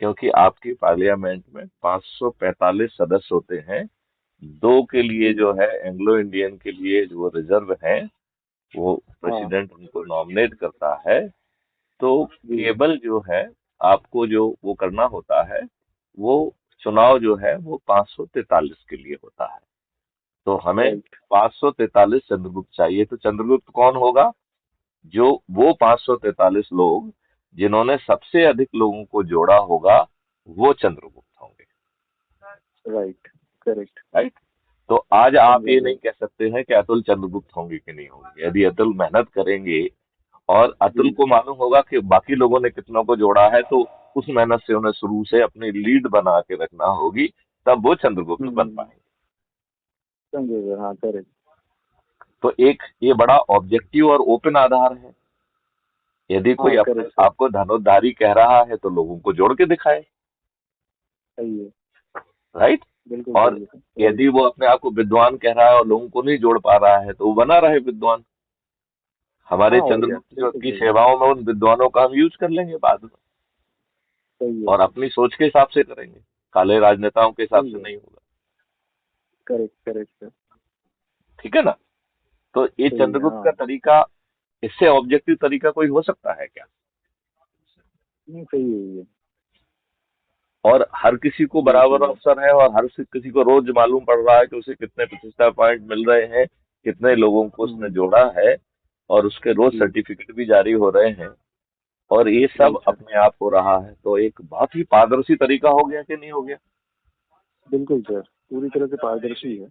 क्योंकि आपकी पार्लियामेंट में 545 सदस्य होते हैं। 2 के लिए जी। जो है एंग्लो इंडियन के लिए जो वो रिजर्व है, वो हाँ। प्रेसिडेंट उनको नॉमिनेट करता है। तो जी। केवल जो है आपको जो वो करना होता है, वो चुनाव जो है वो 543 के लिए होता है। तो हमें राइट। 543 चंद्रगुप्त चाहिए। तो चंद्रगुप्त कौन होगा? जो वो 543 लोग जिन्होंने सबसे अधिक लोगों को जोड़ा होगा, वो चंद्रगुप्त होंगे, राइट। करेक्ट। राइट। तो आज आप समझा ये गया। नहीं कह सकते हैं कि अतुल चंद्रगुप्त होंगे कि नहीं होंगे। यदि अतुल मेहनत करेंगे और अतुल जी। को मालूम होगा कि बाकी लोगों ने कितनों को जोड़ा है, तो उस मेहनत से उन्हें शुरू से अपनी लीड बना के रखना होगी, तब वो चंद्रगुप्त बन हम्म। पाएंगे। समझा गया, हाँ करेक्ट। तो एक ये बड़ा ऑब्जेक्टिव और ओपन आधार है। यदि कोई हाँ अपने करेक्ट सर। आप को धनुर्धारी कह रहा है तो लोगों को जोड़ के दिखाए, सही है। राइट। बिल्कुल और सही है सर। राइट। यदि वो अपने आप को विद्वान कह रहा है और लोगों को नहीं जोड़ पा रहा है तो वो बना रहे विद्वान। हाँ हमारे और क्या, चंद्रगुप्त जो बिल्कुल की सही है। सेवाओं में उन विद्वानों का हम यूज कर लेंगे बाद में, सही है और सर। अपनी सोच के हिसाब से करेंगे, काले राजनेताओं के हिसाब सही से है। नहीं होगा। Correct correct sir. ठीक है ना। तो ये सही है चंद्रगुप्त का हाँ। तरीका, इससे ऑब्जेक्टिव तरीका कोई हो सकता है क्या? नहीं सही है ये। और हर किसी को ये बराबर सही है। अवसर है, और हर किसी को रोज मालूम पड़ रहा है कि उसे कितने प्रतिष्ठा पॉइंट मिल रहे हैं, कितने लोगों को उसने हम्म। जोड़ा है, और उसके रोज जी। सर्टिफिकेट भी जारी हो रहे हैं, और ये सब राइट सर। अपने आप हो रहा है, तो एक बहुत ही पारदर्शी तरीका हो गया कि नहीं हो गया? बिल्कुल सर, पूरी तरह से पारदर्शी है।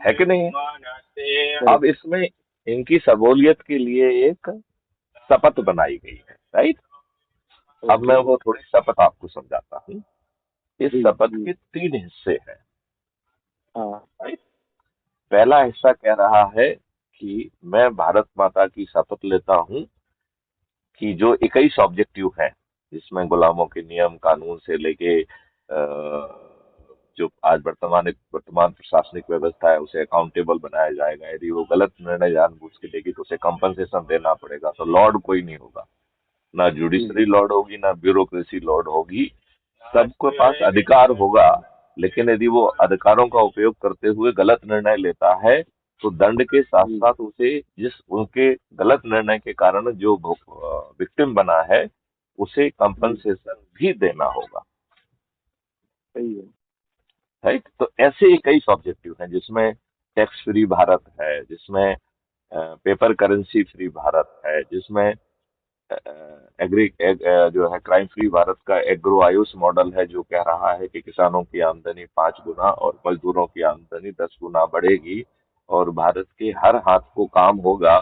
है कि नहीं है? अब करेक्ट। इसमें इनकी सबूलियत के लिए एक शपथ बनाई गई है, राइट। अब मैं ओके। वो थोड़ी शपथ आपको समझाता हूँ। इस जी शपथ जी। के 3 हिस्से हैं, हाँ। राइट। पहला हिस्सा कह रहा है कि मैं भारत माता की शपथ लेता हूँ कि जो 21 ऑब्जेक्टिव हैं, जिसमें गुलामों के नियम कानून से लेके जो आज वर्तमान प्रशासनिक व्यवस्था है उसे अकाउंटेबल बनाया जाएगा, यदि वो गलत निर्णय जानबूझ के लेगी तो उसे कंपनसेशन देना पड़ेगा, तो लॉर्ड कोई नहीं होगा, ना जी जुडिशरी जी। लॉर्ड होगी ना ब्यूरोक्रेसी लॉर्ड होगी, सबके पास अधिकार होगा। लेकिन यदि वो अधिकारों का उपयोग करते हुए गलत निर्णय लेता है तो दंड के साथ जी। साथ उसे जिस उनके गलत निर्णय के कारण जो विक्टिम बना है उसे जी। कंपनसेशन भी देना होगा, सही है। राइट। तो ऐसे कई ऑब्जेक्टिव हैं जिसमें टैक्स फ्री भारत है, जिसमें पेपर करेंसी फ्री भारत है, जिसमें जो है क्राइम फ्री भारत का एग्रो आयुष मॉडल है, जो कह रहा है कि किसानों की आमदनी 5 गुना और मजदूरों की आमदनी 10 गुना बढ़ेगी, और भारत के हर हाथ को काम होगा,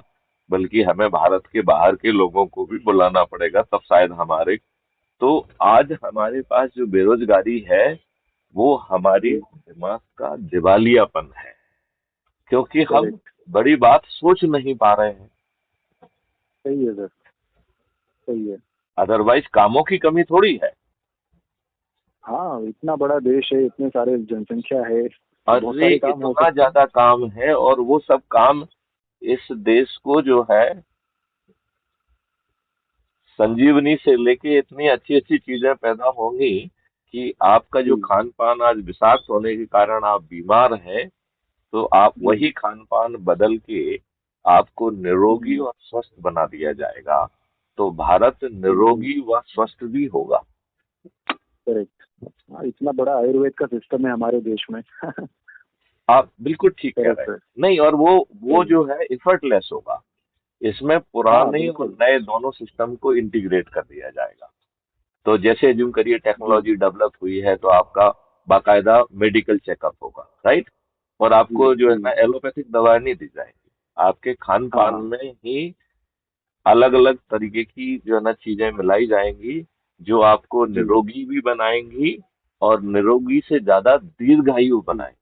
बल्कि हमें भारत के बाहर के लोगों को भी बुलाना पड़ेगा तब शायद हमारे। तो आज हमारे पास जो बेरोजगारी है वो हमारी जी। दिमाग का दिवालियापन है, क्योंकि हम करेक्ट। बड़ी बात सोच नहीं पा रहे हैं। सही है सर। सही है। अदरवाइज कामों की कमी थोड़ी है। हाँ इतना बड़ा देश है, इतने सारे जनसंख्या है, बहुत अरे सारे काम हो इतना सकते हैं। ज्यादा काम है, और वो सब काम इस देश को जो है संजीवनी से लेके इतनी अच्छी अच्छी चीजें पैदा होंगी कि आपका जो जी खान पान आज विषाक्त होने के कारण आप बीमार हैं, तो आप जी। वही खान पान बदल के आपको निरोगी हम्म। और स्वस्थ बना दिया जाएगा, तो भारत बिल्कुल। निरोगी व स्वस्थ भी होगा। करेक्ट। हाँ इतना बड़ा आयुर्वेद का सिस्टम है हमारे देश में। आप बिल्कुल ठीक कह करेक्ट रहे हैं। सर। नहीं, और वो सही है। जो है एफर्टलेस होगा, इसमें हाँ पुराने और बिल्कुल। नए दोनों सिस्टम को इंटीग्रेट कर दिया जाएगा। तो जैसे एज्यूम करिए जी टेक्नोलॉजी डेवलप हुई है तो आपका बाकायदा मेडिकल चेकअप होगा, राइट। और जी आपको जो है जी। ना एलोपैथिक दवाएं नहीं दी जाएंगी, आपके खान पान हाँ। में ही अलग अलग तरीके की जो है ना चीजें मिलाई जाएंगी, जो आपको जी निरोगी भी बनाएंगी और निरोगी से ज्यादा दीर्घायु जी। बनाएंगी।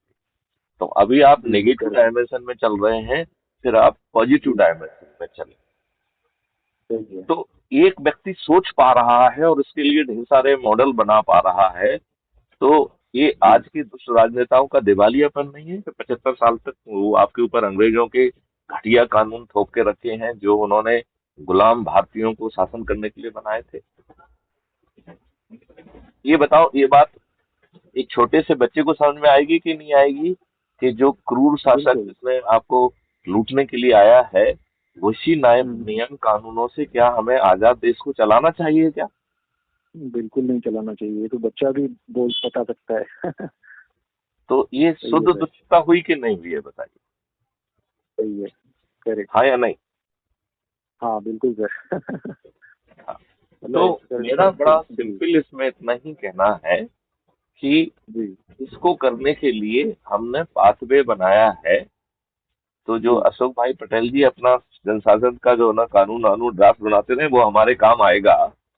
तो अभी आप जी नेगेटिव करेक्ट। डायमेंशन में चल रहे हैं, फिर आप पॉजिटिव जी। डायमेंशन में चलें। सही है। तो एक व्यक्ति सोच पा रहा है और उसके लिए ढेर सारे मॉडल बना पा रहा है, तो ये जी आज के दुष्ट राजनेताओं का दिवालियापन नहीं है कि 75 साल तक वो आपके ऊपर अंग्रेजों के घटिया कानून थोप के रखे हैं, जो उन्होंने गुलाम भारतीयों को शासन करने के लिए बनाए थे। ये बताओ, ये बात एक छोटे से बच्चे को समझ में आएगी कि नहीं आएगी, कि जो क्रूर शासक बिल्कुल। जिसने आपको लूटने के लिए आया है, उसी हम्म। नियम कानूनों से क्या हमें आजाद देश को चलाना चाहिए क्या? बिल्कुल नहीं चलाना चाहिए, ये तो बच्चा भी बोल बता सकता है। तो ये सही शुद्ध है सर। दुष्टता हुई कि नहीं हुई है, बताइए। सही है। करेक्ट। हाँ या नहीं? हाँ बिल्कुल सर। हाँ। तो मतलब मेरा बड़ा जी सिंपल इसमें इतना ही कहना है कि जी इसको करने के लिए हमने पाथवे बनाया है। तो जो जी अशोक भाई पटेल जी अपना संसाधन का जो ना कानून कानून ड्राफ्ट बनाते रहे वो हमारे काम आएगा,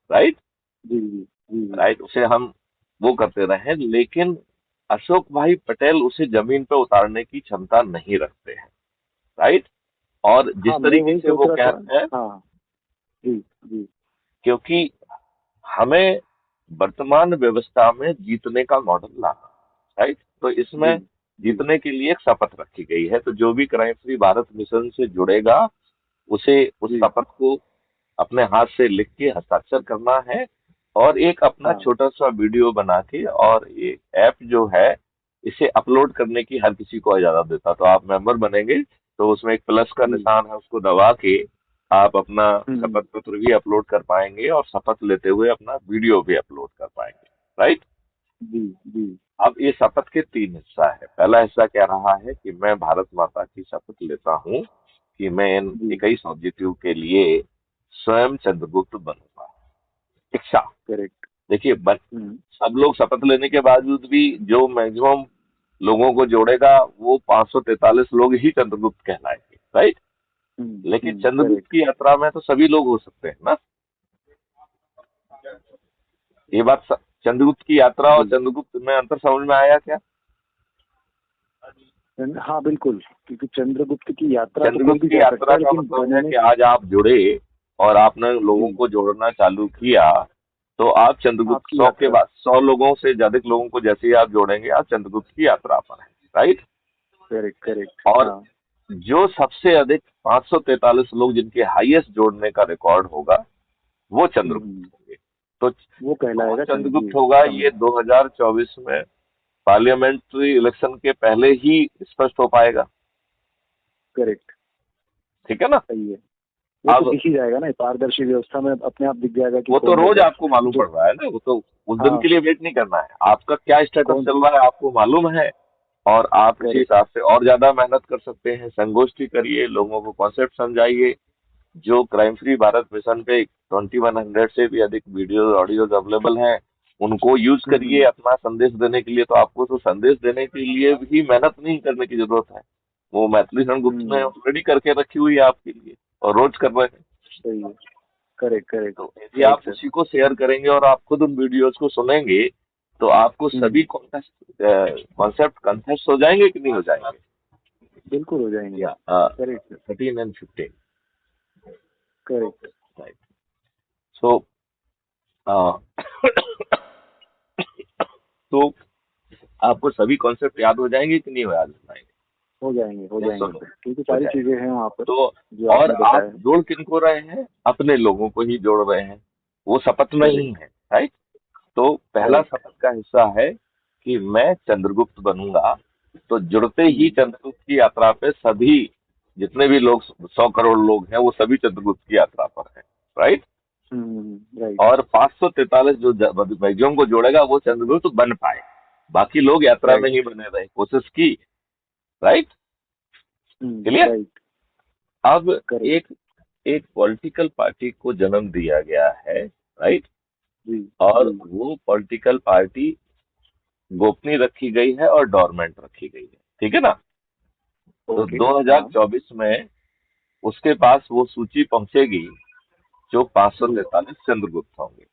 राइट। जी जी जी जी। राइट, उसे हम वो करते रहे, लेकिन अशोक भाई पटेल उसे जमीन पर उतारने की क्षमता नहीं रखते हैं, राइट। और जिस हाँ मैं तरीके वही से सोच वो रहा कह था। रहे हैं, हाँ जी जी क्योंकि हमें वर्तमान व्यवस्था में जीतने का मॉडल लाना, राइट। तो जी इसमें जी जीतने के लिए एक शपथ रखी गई है, तो जो भी क्राइम फ्री भारत मिशन से जुड़ेगा उसे उस जी। शपथ को अपने हाथ से लिख के हस्ताक्षर करना है, और एक अपना हाँ। छोटा सा वीडियो बना के, और ये ऐप जो है इसे अपलोड करने की हर किसी को इजाजत देता। तो आप मेंबर बनेंगे तो उसमें एक प्लस का जी। निशान है, उसको दबा के आप अपना हम्म। शपथ पत्र भी अपलोड कर पाएंगे और शपथ लेते हुए अपना वीडियो भी अपलोड कर पाएंगे, राइट। जी जी अब ये शपथ के तीन हिस्सा है। पहला हिस्सा क्या रहा है कि मैं भारत माता की शपथ लेता हूँ कि मैं इन जी। 21 ऑब्जेक्टिव के लिए स्वयं चंद्रगुप्त बनूंगा। इच्छा, करेक्ट। देखिए हम्म। सब लोग शपथ लेने के बावजूद भी जो मैक्सिमम लोगों को जोड़ेगा वो 543 लोग ही चंद्रगुप्त कहलाएंगे, राइट। लेकिन चंद्रगुप्त करेक्ट। की यात्रा में तो सभी लोग हो सकते हैं ना। ये बात चंद्रगुप्त की यात्रा और जी। चंद्रगुप्त में अंतर समझ में आया क्या? हाँ बिल्कुल, क्योंकि चंद्रगुप्त की यात्रा तो कोई चंद्रगुप्त भी की जा सकता यात्रा है, का लेकिन मतलब है बनने। कि आज आप जुड़े और आपने लोगों जी। को जोड़ना चालू किया, तो आप चंद्रगुप्त आपकी 100 के यात्रा। बाद 100 लोगों से ज्यादा लोगों को जैसे ही आप जोड़ेंगे आप चंद्रगुप्त की यात्रा पर हैं, राइट। Correct correct. और हाँ। जो सबसे अधिक 543 लोग जिनके हाईएस्ट जोड़ने का रिकॉर्ड होगा वो चंद्रगुप्त हम्म। होंगे। तो वो कौन कहलाएगा चंद्र जी। चंद्रगुप्त होगा समझ। ये 2024 में पार्लियामेंट्री इलेक्शन के पहले ही स्पष्ट हो पाएगा, करेक्ट। ठीक है ना। सही है। वो तो अब दिख ही जाएगा ना, पारदर्शी व्यवस्था में अपने आप दिख जाएगा कि वो तो कौन रोज होगा। आपको मालूम जो। पड़ रहा है ना, वो तो उस दिन हाँ। के लिए वेट नहीं करना है, आपका क्या स्टेटस कौन। चल रहा है आपको मालूम है। और आप उसी करेक्ट। हिसाब से और ज्यादा मेहनत कर सकते हैं, संगोष्ठी करिए, लोगों को कॉन्सेप्ट समझाइए। जो क्राइम फ्री भारत मिशन पे 2100 से भी अधिक वीडियो ऑडियोज अवेलेबल हैं, उनको यूज करिए हम्म। अपना संदेश देने के लिए। तो आपको तो संदेश देने के लिए भी मेहनत नहीं करने की जरूरत है, वो मैथिली गुप्त ने हम्म। ऑलरेडी करके रखी हुई है आपके लिए और रोज कर रहे हैं। सही है। Correct correct. तो यदि आप करेक्ट सर। उसी को शेयर करेंगे और आप खुद उन वीडियोज को सुनेंगे तो आपको सभी हम्म। कॉन्सेप्ट कंसेप्ट हो जाएंगे कि नहीं हो जाएंगे। बिल्कुल हो जाएंगे। या correct sir. 13 and 15, correct. Right. So तो आपको सभी कॉन्सेप्ट याद हो जाएंगे कि नहीं हो याद हो जाएंगे। हो या जाएंगे सुनो, सर, क्योंकि हो सारी जाएंगे। चीजें हैं वहाँ पर तो जो और आपने आप बताया। जोड़ किनको रहे हैं, अपने लोगों को ही जोड़ रहे हैं, वो शपथ में ही करेक्ट। है, राइट। तो पहला राइट। शपथ का हिस्सा है कि मैं चंद्रगुप्त बनूंगा। तो जुड़ते ही हम्म। चंद्रगुप्त की यात्रा पे सभी जितने भी लोग 100 करोड़ लोग हैं वो सभी चंद्रगुप्त की यात्रा पर हैं, राइट। राइट। और 543 जो वैज्ञों को जोड़ेगा वो चंद्रगुप्त बन पाए, बाकी लोग यात्रा में राइट। ही बने रहे, कोशिश की, राइट। क्लियर। राइट। अब करेक्ट। एक एक पॉलिटिकल पार्टी को जन्म दिया गया है, राइट। जी और जी। वो पॉलिटिकल पार्टी गोपनीय रखी गई है और डोरमेंट रखी गई है, ठीक है ना। तो ओके। हाँ। 2024 में उसके पास वो सूची पहुंचेगी जो जी 543 चंद्रगुप्त होंगे,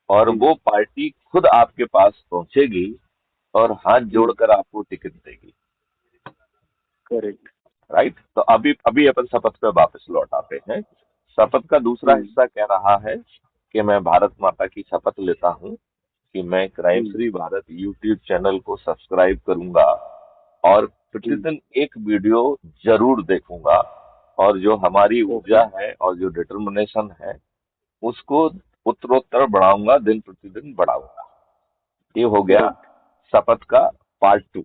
और जी। वो पार्टी खुद आपके पास पहुंचेगी और हाथ जी। जोड़कर आपको टिकट देगी, करेक्ट। राइट। तो अभी अभी अपन शपथ पे वापस लौट आते हैं। शपथ का दूसरा जी हिस्सा कह रहा है कि मैं भारत माता की शपथ लेता हूँ कि मैं क्राइम जी फ्री भारत यूट्यूब चैनल को सब्सक्राइब करूंगा और जी। प्रतिदिन एक वीडियो जरूर देखूंगा, और जो हमारी ओके। ऊर्जा है और जो डिटर्मिनेशन है उसको उत्तरोत्तर बढ़ाऊंगा, दिन प्रतिदिन बढ़ाऊंगा। ये हो गया करेक्ट। शपथ का पार्ट 2।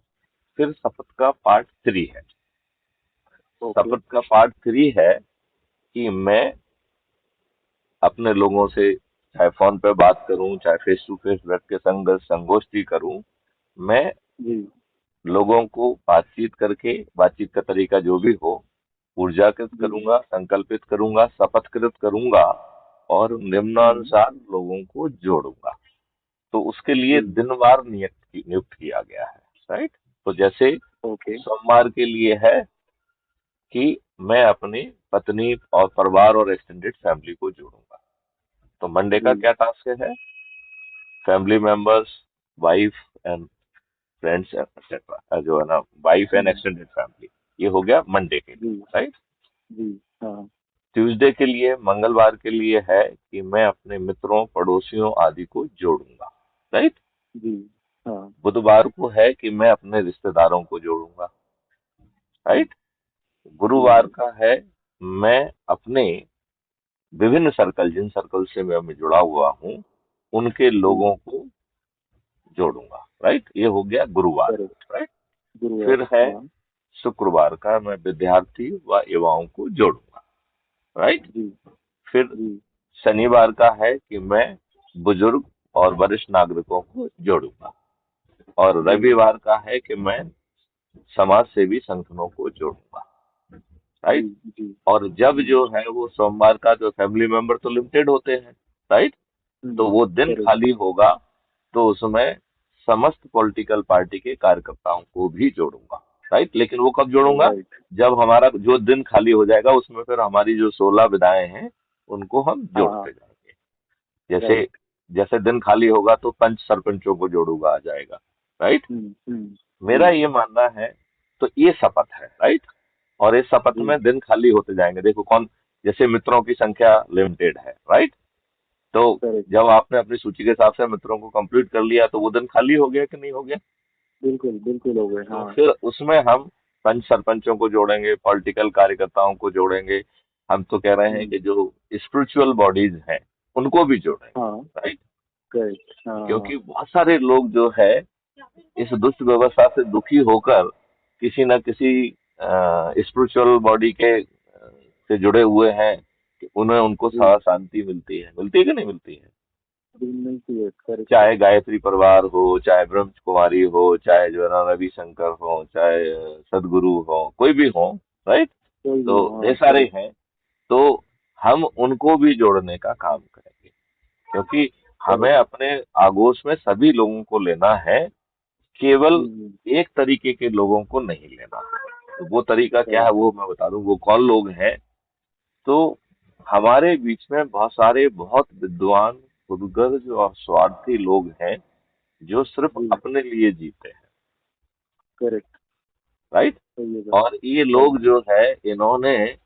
फिर शपथ का पार्ट 3 है। ओके। शपथ का पार्ट 3 है कि मैं अपने लोगों से चाहे फोन पे बात करूं चाहे फेस टू फेस बैठ के संगोष्ठी करूं, मैं जी लोगों को बातचीत करके, बातचीत का तरीका जो भी हो, ऊर्जाकृत जी। करूंगा, संकल्पित करूंगा, शपथकृत करूंगा और हम्म। निम्नानुसार लोगों को जोड़ूंगा। तो उसके लिए जी। दिनवार नियुक्त किया गया है, राइट। तो जैसे ओके। सोमवार के लिए है कि मैं अपनी पत्नी और परिवार और एक्सटेंडेड फैमिली को जोड़ूंगा। तो मंडे का जी। क्या टास्क है, family members, wife and friends etcetera, जो है ना, wife and hmm. Extended family. ये हो गया मंडे के लिए, जी राइट। जी। हाँ। ट्यूसडे के लिए, मंगलवार के लिए है कि मैं अपने मित्रों, पड़ोसियों आदि को जोड़ूंगा, राइट। जी। हाँ। बुधवार को है कि मैं अपने रिश्तेदारों को जोड़ूंगा, राइट। जी। गुरुवार का है मैं अपने विभिन्न सर्कल, जिन सर्कल से मैं जुड़ा हुआ हूँ, उनके जी। लोगों को जोड़ूंगा, राइट। ये हो गया गुरुवार, करेक्ट। राइट। गुरुवार। फिर है हाँ। शुक्रवार का मैं विद्यार्थी व युवाओं को जोड़ूंगा, राइट। जी। फिर जी। शनिवार का है कि मैं बुजुर्ग और वरिष्ठ नागरिकों को जोड़ूंगा। और जी। रविवार का है कि मैं समाज सेवी संगठनों को जोड़ूंगा, जी। राइट। जी। और जब जो है वो सोमवार का, जो फैमिली मेंबर तो लिमिटेड होते हैं, राइट, तो वो दिन करेक्ट। खाली होगा, तो उसमें समस्त पॉलिटिकल पार्टी के कार्यकर्ताओं को भी जोड़ूंगा, राइट। लेकिन वो कब जोड़ूंगा? राइट। जब हमारा जो दिन खाली हो जाएगा, उसमें फिर हमारी जो 16 विधाएं हैं उनको हम हाँ। हाँ। जोड़ते जाएंगे। जैसे राइट। जैसे दिन खाली होगा तो पंच सरपंचों को जोड़ूंगा, आ जाएगा, राइट। मेरा जी। ये मानना है, तो ये शपथ है, राइट। और इस शपथ जी। में दिन खाली होते जाएंगे। देखो कौन, जैसे मित्रों की संख्या लिमिटेड है, राइट। तो करेक्ट। जब आपने अपनी सूची के हिसाब से मित्रों को कंप्लीट कर लिया, तो वो दिन खाली हो गया कि नहीं हो गया? बिल्कुल बिल्कुल हो गए। तो हाँ। फिर उसमें हम पंच सरपंचों को जोड़ेंगे, पॉलिटिकल कार्यकर्ताओं को जोड़ेंगे। हम तो कह रहे हैं हम्म, कि जो स्पिरिचुअल बॉडीज हैं उनको भी जोड़ेंगे, हाँ। राइट। करेक्ट। हाँ। हाँ। क्योंकि बहुत सारे लोग जो है इस दुष्ट व्यवस्था से दुखी होकर किसी न किसी स्पिरिचुअल बॉडी के से जुड़े हुए हैं, कि उन्हें उनको जी। शांति मिलती है, मिलती है कि नहीं मिलती है? मिलती है। करेक्ट है। चाहे गायत्री परिवार हो, चाहे ब्रह्म कुमारी हो, चाहे जो है ना रविशंकर हो, चाहे सदगुरु हो, कोई भी हो, राइट। कोई भी तो हो। ढेर हाँ। सारे करेक्ट। हैं। तो हम उनको भी जोड़ने का काम करेंगे, क्योंकि हमें करेक्ट। अपने आगोश में सभी लोगों को लेना है, केवल एक तरीके के लोगों को नहीं लेना। तो वो तरीका क्या है करेक्ट। वो मैं बता दूं, वो कौन लोग हैं। तो हमारे बीच में बहुत सारे बहुत विद्वान, खुदगर्ज और स्वार्थी लोग हैं, जो सिर्फ जी। अपने लिए जीते हैं, करेक्ट। राइट। सही है बात। और ये सही। लोग जो है, इन्होंने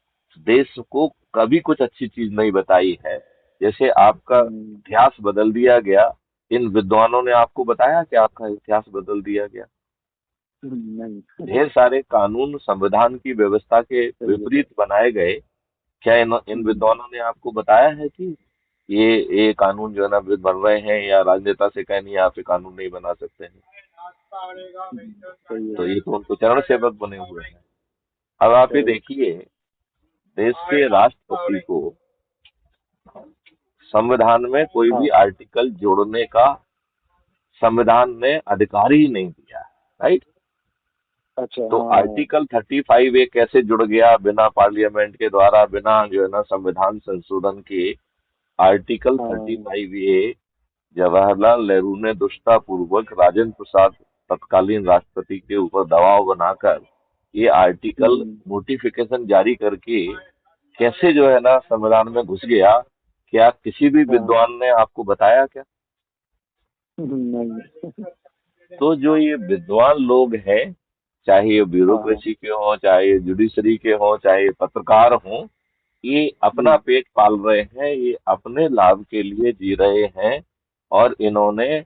देश को कभी कुछ अच्छी चीज नहीं बताई है। जैसे आपका हम्म, इतिहास बदल दिया गया, इन विद्वानों ने आपको बताया कि आपका इतिहास बदल दिया गया। नहीं। ढेर सारे कानून संविधान की व्यवस्था के सही है विपरीत बात। बनाए गए। क्या इन विद्वानों ने आपको बताया है कि ये कानून जो है ना बन रहे हैं, या राजनेता से कहीं नहीं आप ये कानून नहीं बना सकते हैं? सही है तो बात। ये तो उनको चरण सेवक बने हुए हैं। अब आप ये करेक्ट। देखिए, देश के राष्ट्रपति को संविधान में कोई भी हाँ। आर्टिकल जोड़ने का संविधान ने अधिकार ही नहीं दिया, राइट। अच्छा। तो हाँ। आर्टिकल 35 ए कैसे जुड़ गया बिना पार्लियामेंट के द्वारा, बिना जो है ना संविधान संशोधन के? आर्टिकल हाँ। 35 ए जवाहरलाल नेहरू ने दुष्टतापूर्वक राजेंद्र प्रसाद तत्कालीन राष्ट्रपति के ऊपर दबाव बनाकर ये आर्टिकल हम्म, नोटिफिकेशन जारी करके कैसे जो है ना संविधान में घुस गया? क्या किसी भी हाँ। विद्वान ने आपको बताया क्या? नहीं। तो जो ये विद्वान लोग हैं, चाहे ये हाँ। ब्यूरोक्रेसी के हों, चाहे ये जुडिशरी के हों, चाहे ये पत्रकार हों, ये अपना जी। पेट पाल रहे हैं, ये अपने लाभ के लिए जी रहे हैं। और इन्होंने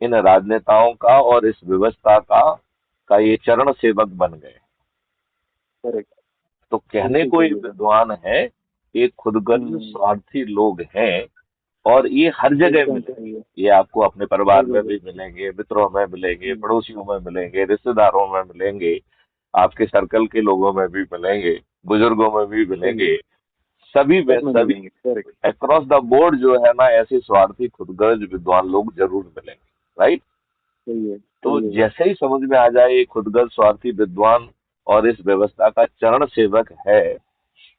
इन राजनेताओं का और इस व्यवस्था का ये चरण सेवक बन गए। करेक्ट। तो कहने बिल्कुल को ये सही है बात। विद्वान है, ये खुदगर्ज हम्म, स्वार्थी लोग हैं। और ये हर जगह एकदम मिलेंगे। सही है। ये आपको अपने हर परिवार में जगह। भी मिलेंगे, मित्रों में मिलेंगे, हम्म, पड़ोसियों में मिलेंगे, रिश्तेदारों में मिलेंगे, आपके सर्कल के लोगों में भी मिलेंगे, बुजुर्गों में भी सही है। मिलेंगे। सभी में सब में सभी मिलेंगे। करेक्ट। अक्रॉस द बोर्ड जो है ना, ऐसे स्वार्थी खुदगर्ज विद्वान लोग जरूर मिलेंगे, राइट। सही है। तो सही है बात। जैसे ही समझ में आ जाए ये खुदगर्ज स्वार्थी विद्वान और इस व्यवस्था का चरण सेवक है,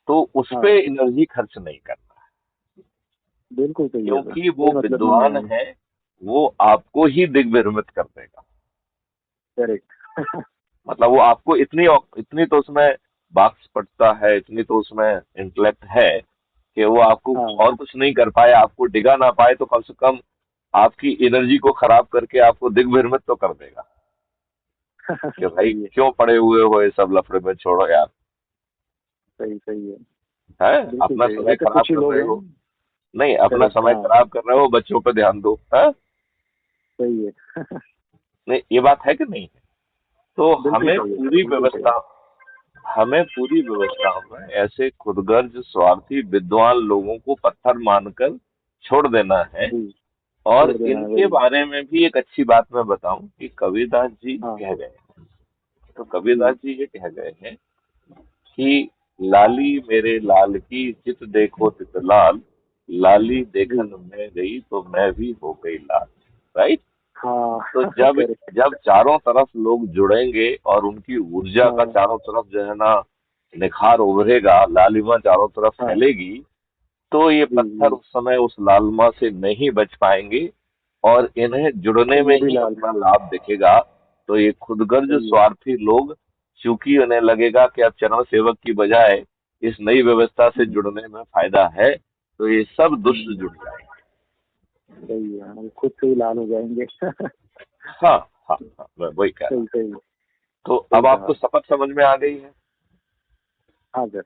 तो उस पे हाँ। एनर्जी खर्च नहीं करना, बिल्कुल सही है बात। क्योंकि वो कोई मतलब नहीं विद्वान है। है, वो आपको ही दिग्भ्रमित कर देगा। करेक्ट। मतलब वो आपको इतनी इतनी तो उसमें वाक्पटुता है, इतनी तो उसमें इंटेलेक्ट है कि वो आपको हाँ। और कुछ नहीं कर पाए, आपको डिगा ना पाए, तो कम से कम आपकी एनर्जी को खराब करके आपको दिग्भ्रमित तो कर देगा कि भाई सही है। क्यों पड़े हुए हो ये सब लफड़े में, छोड़ो यार। सही। सही है। है, बिल्कुल अपना सही, समय वैसे खराब कुछ ही कर लोग रहे हैं। हो। नहीं, अपना करेक्ट, समय हाँ। खराब कर रहे हो, बच्चों पे ध्यान दो, है। सही है। नहीं, ये बात है कि नहीं? तो बिल्कुल सही है सर, बिल्कुल सही है। हमें पूरी व्यवस्था में ऐसे खुदगर्ज स्वार्थी विद्वान लोगों को पत्थर मानकर छोड़ देना है। जी, और छोड़ देना है इनके वही। बारे में भी एक अच्छी बात मैं बताऊं कि कबीरदास जी हाँ। कह गए हैं। तो जी। कबीरदास जी ये कह गए हैं कि लाली मेरे लाल की चित देखो तित लाल, लाली जी। देखन में गई तो मैं भी हो गई लाल। राइट। हाँ। तो जब करेक्ट। जब चारों तरफ लोग जुड़ेंगे और उनकी ऊर्जा का हाँ। चारों तरफ जो है ना निखार उभरेगा, लालिमा चारों तरफ हाँ। फैलेगी, तो ये जी। पत्थर जी। उस समय उस लालिमा से नहीं बच पाएंगे और इन्हें जुड़ने और में वो भी ही लाल। अपना लाभ दिखेगा। तो ये खुदगर्ज सही है। स्वार्थी लोग, चूंकि उन्हें लगेगा कि अब चरण सेवक की बजाय इस नई व्यवस्था से हम्म, जुड़ने में फायदा है, तो ये सब दुष्ट हम्म, जुड़ जाएंगे। सही है, वो खुद से ही लाल हो जाएंगे। हाँ, हाँ, हाँ, मैं वही कह रहा सही हूँ। सही। तो सही अब कहा। आपको शपथ समझ में आ गई है। हाँ सर।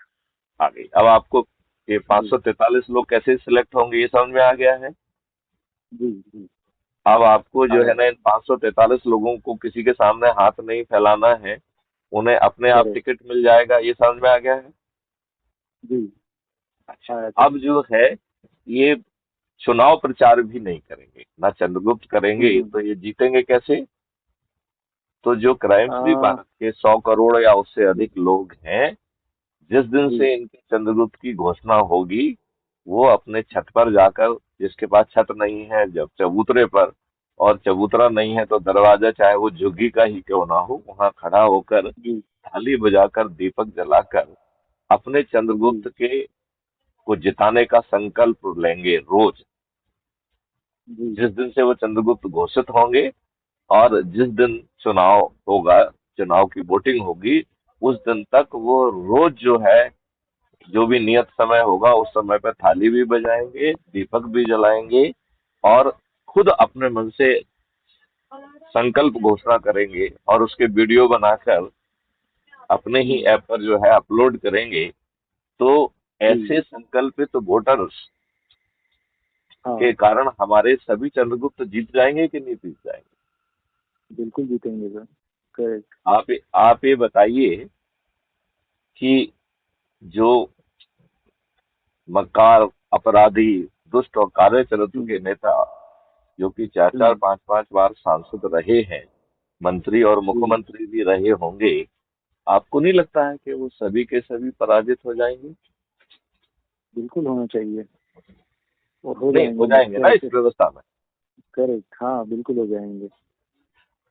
आ गई। अब आपको ये जी। 543 लोग कैसे सिलेक्ट होंगे ये समझ में आ गया है। जी। जी। अब आपको जो आया है ना सर। इन 543 लोगों को किसी के सामने हाथ नहीं फैलाना है, उन्हें अपने आप करेक्ट। टिकट मिल जाएगा, ये समझ में आ गया है। जी। अच्छा, आया सर। अब जो है ये चुनाव प्रचार भी नहीं करेंगे, ना चंद्रगुप्त करेंगे, हम्म। तो ये जीतेंगे कैसे? तो जो क्राइम फ्री आ, भारत के 100 करोड़ या उससे जी। अधिक लोग हैं, जिस दिन जी। से इनकी चंद्रगुप्त की घोषणा होगी, वो अपने छत पर जाकर, जिसके पास छत नहीं है जब चबूतरे पर, और चबूतरा नहीं है तो दरवाजा चाहे वो झुग्गी का ही क्यों ना हो, वहां खड़ा होकर जी। थाली बजाकर दीपक जलाकर अपने जी। चंद्रगुप्त के को जिताने का संकल्प लेंगे रोज। जी। जिस दिन से वो चंद्रगुप्त घोषित होंगे और जिस दिन चुनाव होगा, चुनाव की वोटिंग होगी, उस दिन तक वो रोज जो है, जो भी नियत समय होगा उस समय पर थाली भी बजाएंगे, दीपक भी जलाएंगे और खुद अपने मन से संकल्प घोषणा करेंगे और उसके वीडियो बनाकर अपने ही हम्म, ऐप पर जो है अपलोड करेंगे। तो जी। ऐसे संकल्पित वोटर्स के हाँ। कारण हमारे सभी चंद्रगुप्त जीत जाएंगे कि नहीं जीत जाएंगे? बिल्कुल जीतेंगे सर। करेक्ट। आप ये बताइए कि जो मक्कार, अपराधी, दुष्ट और काले चरित्र हम्म। के नेता, जो कि चार चार हम्म। पांच पांच बार सांसद रहे हैं, मंत्री और जी। मुख्यमंत्री भी रहे होंगे, आपको नहीं लगता है कि वो सभी के सभी पराजित हो जाएंगे? बिल्कुल होना चाहिए। और हो नहीं, हो जाएंगे, जाएंगे मुझको ना इस ऐसे। व्यवस्था में। करेक्ट, हाँ बिल्कुल हो जाएंगे।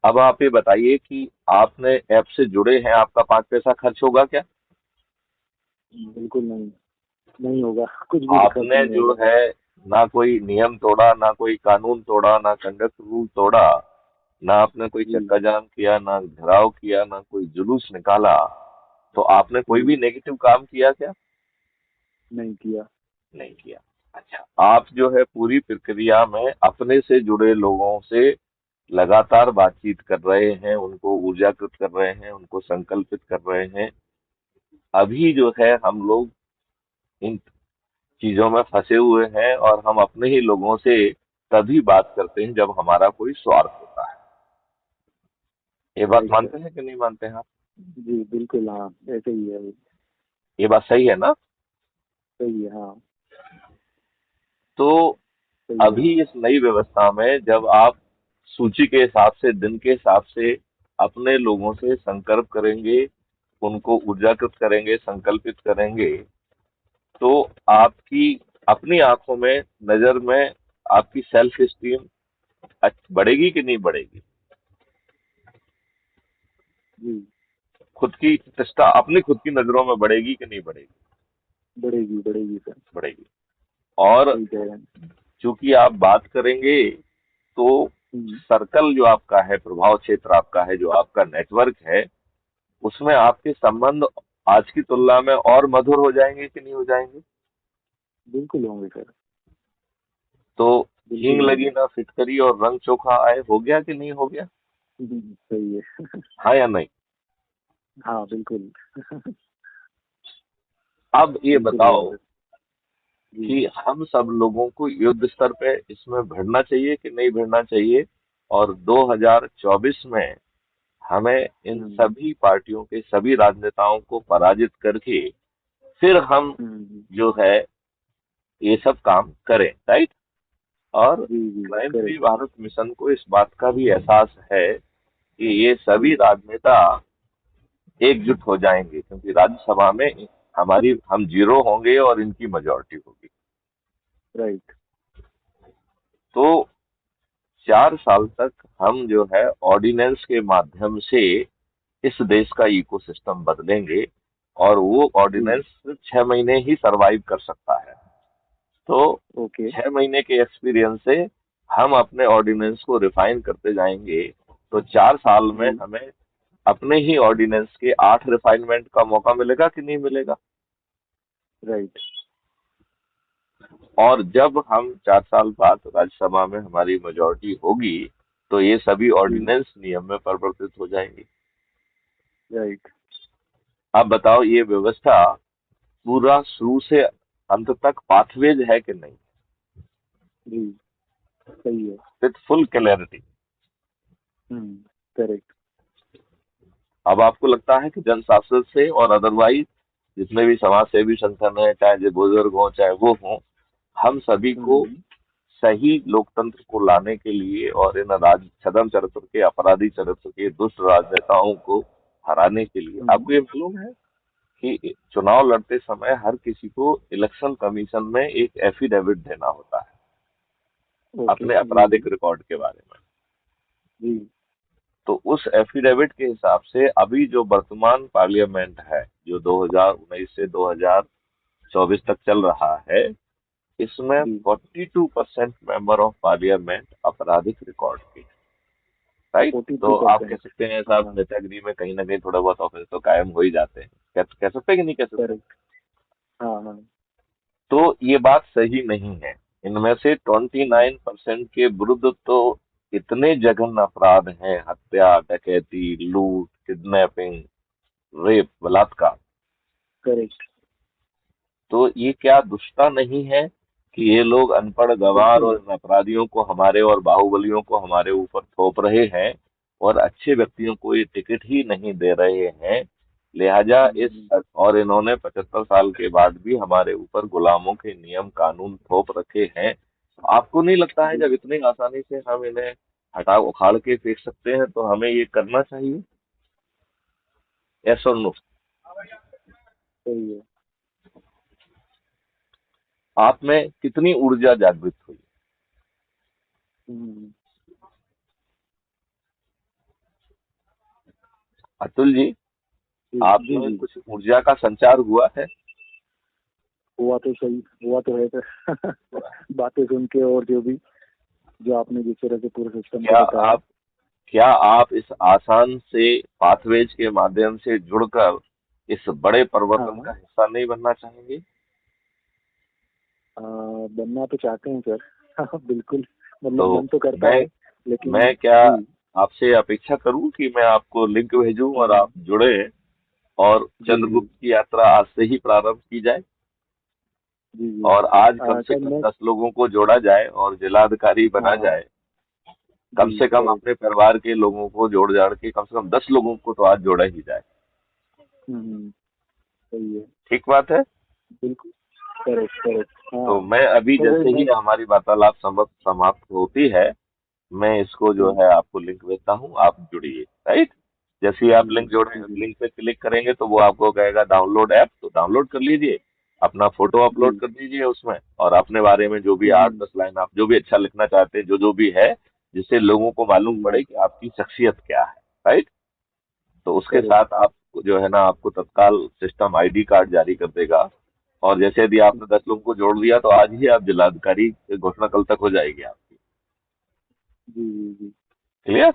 अब आप ये बताइए कि आपने ऐप से जुड़े हैं, आपका 5 पैसा खर्च होगा क्या? बिल्कुल नहीं। नहीं होगा, कुछ भी खर्च आपने नहीं जो होगा। है ना कोई नियम तोड़ा, ना कोई कानून तोड़ा, ना कंडक्ट रूल तोड़ा, ना आपने कोई जी। चक्का जाम किया, ना घेराव किया, ना कोई जुलूस निकाला, तो आपने कोई जी। भी नेगेटिव काम किया क्या? नहीं किया। नहीं किया। अच्छा, आप जो है पूरी प्रक्रिया में अपने से जुड़े लोगों से लगातार बातचीत कर रहे हैं, उनको ऊर्जाकृत कर रहे हैं, उनको संकल्पित कर रहे हैं। अभी जो है हम लोग इन चीजों में फंसे हुए हैं और हम अपने ही लोगों से तभी बात करते हैं जब हमारा कोई स्वार्थ होता है। ये बात राइट सर। मानते हैं कि नहीं मानते हैं आप? जी बिल्कुल, हाँ ऐसे ही है। ये बात सही है ना? सही है, हाँ। तो सही है। अभी इस नई व्यवस्था में जब आप सूची के हिसाब से, दिन के हिसाब से अपने लोगों से संकल्प करेंगे, उनको ऊर्जाकृत करेंगे, संकल्पित करेंगे, तो आपकी अपनी आंखों में, नजर में आपकी सेल्फ स्टीम बढ़ेगी कि नहीं बढ़ेगी? जी। खुद की प्रतिष्ठा अपनी खुद की नजरों में बढ़ेगी कि नहीं बढ़ेगी? बढ़ेगी बढ़ेगी सर। बढ़ेगी। और सही कह रहे हैं। चूंकि आप बात करेंगे, तो हम्म, सर्कल जो आपका है, प्रभाव क्षेत्र आपका है, जो आपका नेटवर्क है, उसमें आपके संबंध आज की तुलना में और मधुर हो जाएंगे कि नहीं हो जाएंगे? बिल्कुल होंगे सर। तो हींग बिल्कुल लगी होंगे। ना फिटकरी और रंग चोखा आए, हो गया कि नहीं हो गया? सही है। हाँ या नहीं? हाँ बिल्कुल। अब ये बिल्कुल हुआ बताओ सर। जी। कि हम सब लोगों को युद्ध स्तर पे इसमें भिड़ना चाहिए कि नहीं भिड़ना चाहिए, और 2024 में हमें इन हम्म सभी पार्टियों के सभी राजनेताओं को पराजित करके फिर हम हम्म। जो है ये सब काम करें, राइट। और जी जी crime free correct. Bharat mission को इस बात का भी एहसास है कि ये सभी जी। राजनेता एकजुट हो जाएंगे, क्योंकि राज्यसभा में हम जीरो होंगे और इनकी मेजोरिटी होगी। राइट। तो 4 साल तक हम जो है ऑर्डिनेंस के माध्यम से इस देश का इकोसिस्टम बदलेंगे, और वो जी। ऑर्डिनेंस 6 महीने ही सरवाइव कर सकता है। तो ओके। 6 महीने के एक्सपीरियंस से हम अपने ऑर्डिनेंस को रिफाइन करते जाएंगे। तो 4 साल में जी। हमें अपने ही ऑर्डिनेंस के 8 रिफाइनमेंट का मौका मिलेगा कि नहीं मिलेगा। राइट। और जब हम 4 साल बाद राज्यसभा में हमारी मेजोरिटी होगी, तो ये सभी जी। ऑर्डिनेंस नियम में परिवर्तित हो जाएंगी। राइट। अब बताओ, ये व्यवस्था पूरा शुरू से अंत तक पाथवेज है कि नहीं, जी। सही है। With full clarity. करेक्ट। अब आपको लगता है कि जनशासन से और अदरवाइज जितने भी समाज सेवी संगठन है, चाहे जो बुजुर्ग हो चाहे वो हो, हम सभी को हम्म सही लोकतंत्र को लाने के लिए और इन राज छद्म चरित्र के, अपराधी चरित्र के दुष्ट राजनेताओं को हराने के लिए, हम्म। आपको ये मालूम है कि चुनाव लड़ते समय हर किसी को इलेक्शन कमीशन में एक एफिडेविट देना होता है ओके। अपने जी आपराधिक जी। रिकॉर्ड के बारे में। जी। तो उस एफिडेविट के हिसाब से अभी जो वर्तमान पार्लियामेंट है, जो 2019 से 2024 तक चल रहा है, इसमें जी। 42% मेंबर ऑफ पार्लियामेंट आपराधिक रिकॉर्ड के, राइट। फोर्टी तो टू आप कह परसेंट सकते हैं साहब, हाँ। नेतागिरी में कहीं ना कहीं थोड़ा बहुत ऑफेंस तो कायम हो ही जाते हैं, कह सकते हैं कि नहीं कह सकते। करेक्ट। हाँ हाँ। तो ये बात सही नहीं है। इनमें से हम्म 29% के विरुद्ध तो इतने जघन्य अपराध हैं: हत्या, डकैती, लूट, किडनैपिंग, रेप, बलात्कार। करेक्ट। तो ये क्या दुष्टता नहीं है कि ये लोग अनपढ़ गवार बिल्कुल और है। इन अपराधियों को, हमारे और बाहुबलियों को हमारे ऊपर थोप रहे हैं, और अच्छे व्यक्तियों को ये टिकट ही नहीं दे रहे हैं। लिहाजा हम्म। और इन्होंने 75 साल के बाद भी हमारे ऊपर गुलामों के नियम कानून थोप रखे हैं। आपको नहीं लगता है जी। जब इतनी आसानी से हम इन्हें हटा उखाड़ के फेंक सकते हैं, तो हमें ये करना चाहिए? यस और नो? सही है। आप में कितनी ऊर्जा जागृत हुई? हम्म। अतुल जी, जी आप जी में जी। कुछ ऊर्जा का संचार हुआ है? हुआ तो सही, हुआ तो है सर। बातें सुन के और जो भी, जो आपने जिस तरह से पूरे सिस्टम को क्या बताया। आप क्या आप इस आसान से पाथवेज के माध्यम से जुड़कर इस बड़े परिवर्तन हाँ। का हिस्सा नहीं बनना चाहेंगे? बनना तो चाहते हैं सर। हाँ बिल्कुल। मतलब तो मन तो करता मैं है लेकिन। मैं क्या जी। आपसे अपेक्षा करूं कि मैं आपको लिंक भेजूं और हाँ। आप जुड़े, और जी जी चंद्रगुप्त की यात्रा आज से ही प्रारंभ की जाए, जी जी। और आज कम से सर कम मैं। 10 लोगों को जोड़ा जाए और जिलाधिकारी बना हाँ। जाए। जी कम से कम करेक्ट। अपने परिवार के लोगों को जोड़ जाड़ के कम से कम 10 लोगों को तो आज जोड़ा ही जाए। सही है। ठीक बात है। बिल्कुल। करेक्ट करेक्ट तो हाँ। मैं अभी तो वही जैसे ही मैं। हमारी वार्तालाप समाप्त होती है, मैं इसको जो जी है आपको लिंक भेजता हूँ, आप जुड़िए, राइट। जैसे ही आप जी लिंक जोड़े, जी लिंक पे क्लिक करेंगे तो वो आपको कहेगा डाउनलोड ऐप, तो डाउनलोड कर लीजिए, अपना फोटो अपलोड जी। कर दीजिए उसमें, और अपने बारे में जो भी आठ हम्म, दस लाइन आप जो भी अच्छा लिखना चाहते हैं, जो जो भी है, जिससे लोगों को मालूम जी पड़े जी। कि आपकी शख्सियत क्या है, राइट। तो उसके करेक्ट। साथ आप जो है ना, आपको तत्काल सिस्टम आईडी कार्ड जारी कर देगा। और जैसे यदि आपने 10 लोगों को जोड़ दिया, तो आज ही आप जिलाधिकारी की घोषणा कल तक हो जाएगी आपकी। जी जी जी। क्लियर?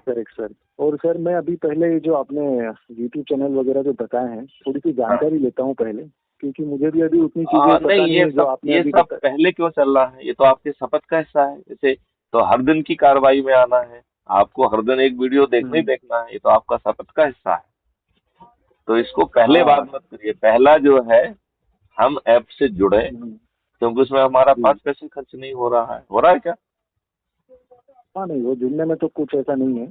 Correct sir. और सर मैं अभी पहले ये जो आपने यूट्यूब चैनल वगैरह जो बताए हैं, थोड़ी सी हाँ। जानकारी लेता हूँ पहले, क्योंकि मुझे भी अभी उतनी चीजें नहीं, पता नहीं है जो आपने ये अभी सब बता। पहले क्यों चल रहा है? ये तो आपके शपथ का हिस्सा है। जैसे तो हर दिन की कार्रवाई में आना है, आपको हर दिन एक वीडियो देखना ही हम्म। देखना है, ये तो आपका शपथ का हिस्सा है। तो इसको पहले हाँ। बात मत करिए। पहला जो है, हम ऐप से जुड़े, क्योंकि उसमें हमारा जी। 5 पैसे खर्च नहीं हो रहा है क्या? हाँ नहीं, वो जुड़ने में तो कुछ ऐसा नहीं है,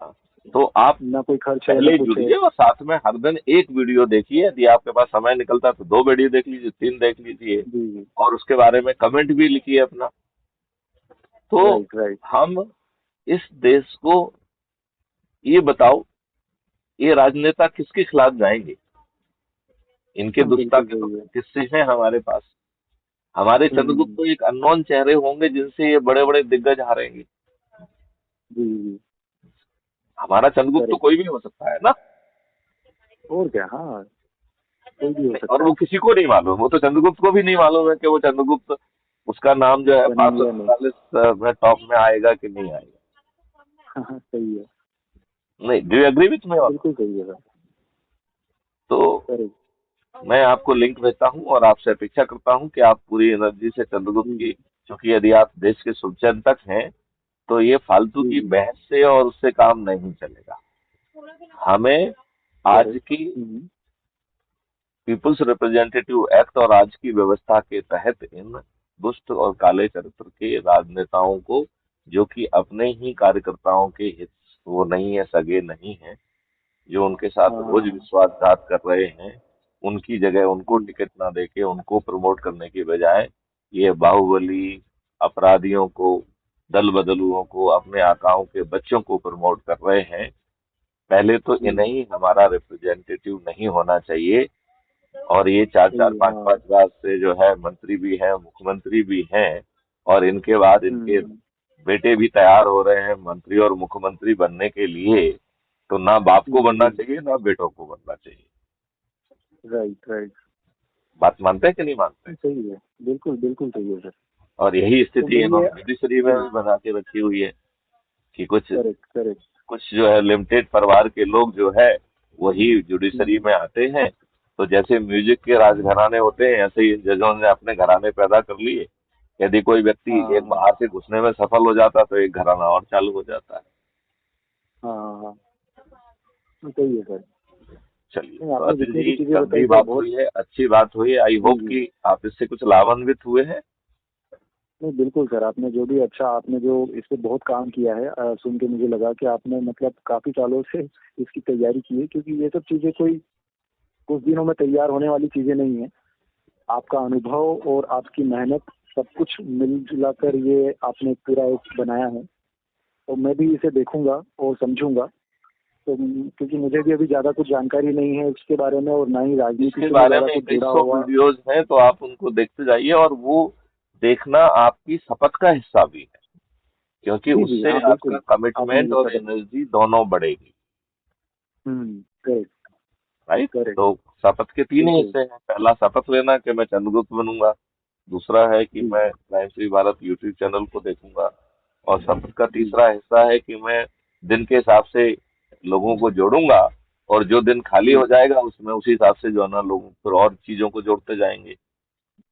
हाँ। तो आप ना कोई खर्च है ना पहले कुछ है। जुड़िए और साथ में हर दिन एक वीडियो देखिए। यदि आपके पास समय निकलता है तो 2 वीडियो देख लीजिए, 3 देख लीजिए, जी जी। और उसके बारे में कमेंट भी लिखिए अपना। तो राइट राइट। हम इस देश को ये बताओ, ये राजनेता किसके खिलाफ जाएंगे? इनके बिल्कुल गुस्ताखी तो सही है। किससे है हमारे पास? हमारे चंद्रगुप्त हम्म। तो एक अननोन चेहरे होंगे जिनसे ये बड़े बड़े दिग्गज हारेंगे। जी जी। हमारा चंद्रगुप्त तो करेक्ट। कोई भी हो सकता है ना। और क्या, हाँ, कोई भी हो नहीं, और सकता वो है। किसी को नहीं मालूम, वो तो चंद्रगुप्त को भी नहीं मालूम है कि वो चंद्रगुप्त, उसका नाम जो है पाँच सौ बनेंगे या नहीं। सैतालीस में टॉप में आएगा कि नहीं आएगा। हाँ हाँ, सही है। नहीं, do you agree with me और? बिल्कुल सही है सर। तो करेक्ट। मैं आपको लिंक भेजता हूँ और आपसे अपेक्षा करता हूँ कि आप पूरी एनर्जी से चंद्रगुप्त जी की, जी। क्योंकि यदि आप देश के शुभचिंतक हैं तो ये फालतू जी की जी। बहस से और उससे काम नहीं चलेगा। हमें आज करेक्ट। की पीपुल्स रिप्रेजेंटेटिव एक्ट और आज की व्यवस्था के तहत इन दुष्ट और काले चरित्र के राजनेताओं को, जो कि अपने ही कार्यकर्ताओं के हित वो नहीं है, सगे नहीं है, जो उनके साथ हाँ रोज हाँ। विश्वासघात कर रहे हैं, उनकी जगह उनको जी टिकट ना देके उनको प्रमोट करने की बजाय ये बाहुबली अपराधियों को, दल बदलुओं को, अपने आकाओं के बच्चों को प्रमोट कर रहे हैं। पहले तो जी। इन्हें हमारा रिप्रेजेंटेटिव नहीं होना चाहिए। और ये चार चार सही है, पांच हाँ। पांच बार से जो है मंत्री भी हैं, मुख्यमंत्री भी हैं, और इनके बाद इनके हम्म। बेटे भी तैयार हो रहे हैं मंत्री और मुख्यमंत्री बनने के लिए। तो ना बाप को बनना जी। चाहिए ना बेटों को बनना चाहिए। Right right. बात मानते हैं कि नहीं मानते? सही है। बिल्कुल बिल्कुल सही है सर। और यही तो स्थिति मैं ये। इन्होंने जुडिशरी में जी। भी बना के रखी हुई है कि कुछ करेक्ट करेक्ट। कुछ जो है लिमिटेड परिवार के लोग जो है वही जुडिशरी हम्म। में आते हैं। तो जैसे म्यूजिक के राजघराने होते हैं, ऐसे ही इन जजों ने अपने घराने पैदा कर लिए। यदि कोई व्यक्ति एक हाँ बाहर से घुसने में सफल हो जाता तो एक घराना और चालू हो जाता है। हाँ हाँ। सही है सर। चलिए, नहीं, तो आपने अतुल जितनी भी जी, चीजें लंबी बताई सर, बात बहुत। हुई है, अच्छी बात हुई है। आई जी होप जी। कि आप इससे कुछ लाभान्वित हुए हैं। नहीं बिल्कुल सर, आपने जो भी अच्छा, आपने जो इस पे बहुत काम किया है, सुन के मुझे लगा कि आपने मतलब काफी सालों से इसकी तैयारी की है, क्योंकि ये सब चीजें कोई कुछ दिनों में तैयार होने वाली चीजें नहीं है। आपका अनुभव और आपकी मेहनत सब कुछ मिलजुला कर ये आपने पूरा एक बनाया है। तो मैं भी इसे देखूंगा और समझूंगा। तो क्योंकि मुझे भी अभी ज्यादा कुछ जानकारी नहीं है इसके बारे में, और ना ही राजनीति इसके से मैं बारे ज्यादा में कुछ जुड़ा 2100 हुआ। वीडियोज हैं, तो आप उनको देखते जाइए, और वो देखना आपकी शपथ का हिस्सा भी है, क्योंकि जी जी, उससे हाँ आपका बिल्कुल। आपने कमिटमेंट मुझे और पता। एनर्जी दोनों बढ़ेगी। करेक्ट। राइट? करेक्ट। तो शपथ के 3 ही बिल्कुल। हिस्से हैं। पहला, शपथ लेना कि मैं चंद्रगुप्त बनूंगा। दूसरा है कि जी। मैं crime free Bharat YouTube channel को देखूंगा। और शपथ का जी। तीसरा हिस्सा है कि मैं दिन के हिसाब से लोगों को जोड़ूंगा, और जो दिन खाली जी। हो जाएगा उसमें उसी हिसाब से जो है ना लोग फिर और चीजों को जोड़ते जाएंगे।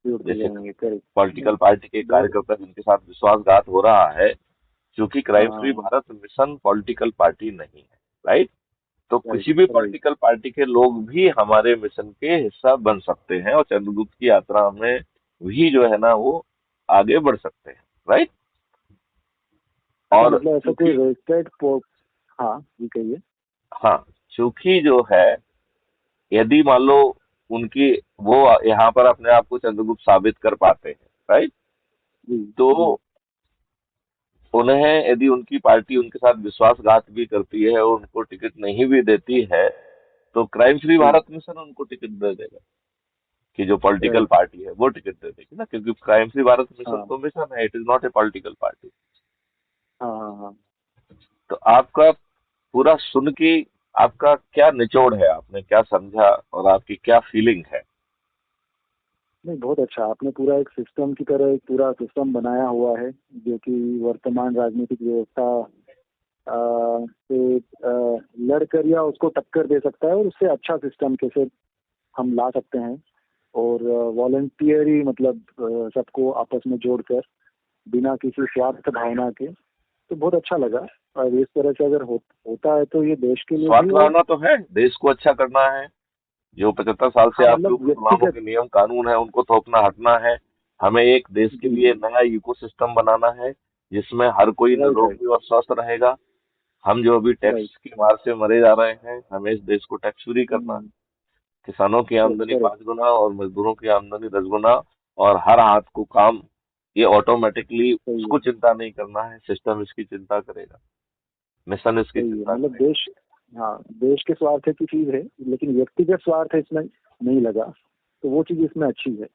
जुड़ते जैसे जाएंगे। करेक्ट। पॉलिटिकल पार्टी के बहुत। कार्यकर्ता जिनके साथ विश्वासघात हो रहा है, क्योंकि क्राइम फ्री हाँ। भारत मिशन पॉलिटिकल पार्टी नहीं है। राइट? तो राइट किसी भी राइट। पॉलिटिकल पार्टी के लोग भी हमारे मिशन के हिस्सा बन सकते हैं, और चंद्रगुप्त की यात्रा में भी जो है ना वो आगे बढ़ सकते हैं। राइट? अच्छा, और मतलब ऐसा कोई चूंकि, रजिस्टर्ड। हाँ जी, कहिए। हाँ, चूंकि जो है, यदि मान लो उनकी, वो यहाँ पर अपने आप को चंद्रगुप्त साबित कर पाते हैं, राइट, जी तो जी। उन्हें, यदि उनकी पार्टी उनके साथ विश्वासघात भी करती है और उनको टिकट नहीं भी देती है, तो क्राइम फ्री जी। भारत मिशन उनको टिकट दे देगा। कि जो पॉलिटिकल राइट। पार्टी है वो टिकट दे देगी ना, क्योंकि क्राइम फ्री भारत मिशन हाँ तो मिशन है, it is not a political party. हाँ हाँ हाँ। तो आपका पूरा सुन के आपका क्या निचोड़ है, आपने क्या समझा और आपकी क्या फीलिंग है? नहीं, बहुत अच्छा, आपने पूरा एक सिस्टम की तरह एक पूरा सिस्टम बनाया हुआ है, जो कि वर्तमान राजनीतिक व्यवस्था से लड़कर या उसको टक्कर दे सकता है, और उससे अच्छा सिस्टम कैसे हम ला सकते हैं। और वॉलंटियरी मतलब सबको आपस में जोड़कर, बिना किसी स्वार्थ भावना के। तो बहुत अच्छा लगा। और इस तरह से अगर होता है तो ये देश के लिए भी स्वार्थ और लाना तो है, देश को अच्छा करना है। जो 75 साल से हाँ आपके मतलब ऊपर गुलामों के व्यक्तिगत। नियम कानून है उनको थोपना हटना है। हमें एक देश के जी लिए जी। नया इकोसिस्टम बनाना है जिसमें हर कोई राइट राइट निरोगी और स्वस्थ रहेगा। हम जो अभी राइट। टैक्स की मार से मरे जा रहे हैं, हमें इस देश को टैक्स फ्री करना है। हम्म। किसानों की आमदनी करेक्ट। 5 गुना और मजदूरों की आमदनी 10 गुना, और हर हाथ को काम। ये ऑटोमेटिकली सही उसको है। चिंता नहीं करना है, सिस्टम इसकी चिंता करेगा, मिशन इसकी सही है चिंता मतलब करेगा। देश, हाँ देश के स्वार्थ की चीज है, लेकिन व्यक्तिगत स्वार्थ इसमें नहीं लगा, तो वो चीज इसमें अच्छी है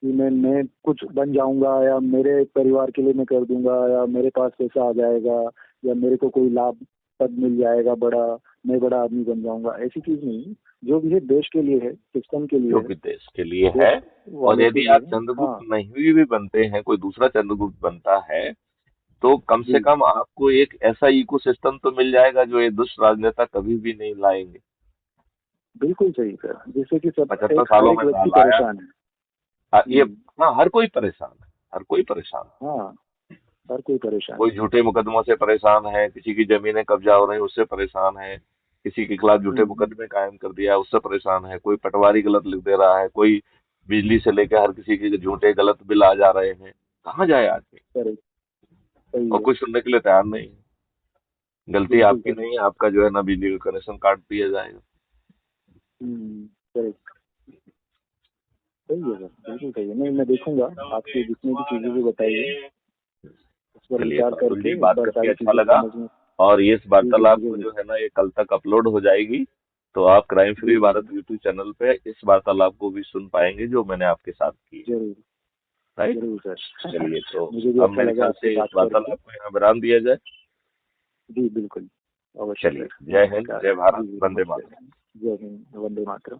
कि मैं कुछ बन जाऊंगा या मेरे परिवार के लिए मैं कर दूंगा या मेरे पास पैसा आ जाएगा या मेरे को कोई लाभ पद मिल जाएगा बड़ा, मैं बड़ा आदमी बन जाऊंगा, ऐसी चीज नहीं है। जो भी है देश के लिए है, सिस्टम के लिए जो है, भी देश के लिए है। देश और वालों के यदि लिए आप है। हाँ। चंद्रगुप्त नहीं भी बनते हैं, कोई दूसरा चंद्रगुप्त बनता है, तो कम से जी कम आपको एक ऐसा इकोसिस्टम तो मिल जाएगा जो ये दुष्ट राजनेता कभी भी नहीं लाएंगे। बिल्कुल सही सर, जिससे कि सब 75 सालों हर एक में ना व्यक्ति लाया। परेशान है। ये, हम्म। हाँ, हर कोई परेशान है, हर कोई परेशान है। हाँ हर कोई परेशान कोई है। झूठे मुकदमों से परेशान है, किसी की जमीनें कब्जा हो रही हैं उससे परेशान है, किसी के खिलाफ झूठे हम्म। मुकदमे कायम कर दिया है उससे परेशान है, कोई पटवारी गलत लिख दे रहा है, कोई बिजली से लेकर हर किसी के झूठे गलत बिल आ जा रहे हैं। कहाँ जाए आदमी? करेक्ट। सही और है। कोई सुनने के लिए तैयार नहीं है। गलती बिल्कुल आपकी सर। नहीं है, आपका जो है ना बिजली का कनेक्शन काट दिया जाएगा। करेक्ट। सही है सर, बिल्कुल सही है। नहीं मैं देखूंगा आपके जितने भी चीजें भी बताई है, उस पर चलिए विचार अतुल करके जी, एक बात बार करके सारी अच्छा चीजें लगा। समझ में। और ये इस जी जी वार्तालाप मुझे को भी। जो है ना, ये कल तक अपलोड हो जाएगी। तो आप क्राइम जी फ्री जी भारत यूट्यूब चैनल पे इस वार्तालाप को भी सुन पाएंगे जो मैंने आपके साथ की है। जरूर। राइट। जरूर सर। चलिए, तो मुझे भी अब अच्छा मेरे लगा ख्याल आपसे से इस बात करके। वार्तालाप को यहाँ विराम दिया जाए। जी बिल्कुल। अवश्य चलिए, सर, जय हिंद, नमस्कार। जय भारत, जी जी वंदे नमस्ते। मातरम। जय हिंद, वंदे मातरम।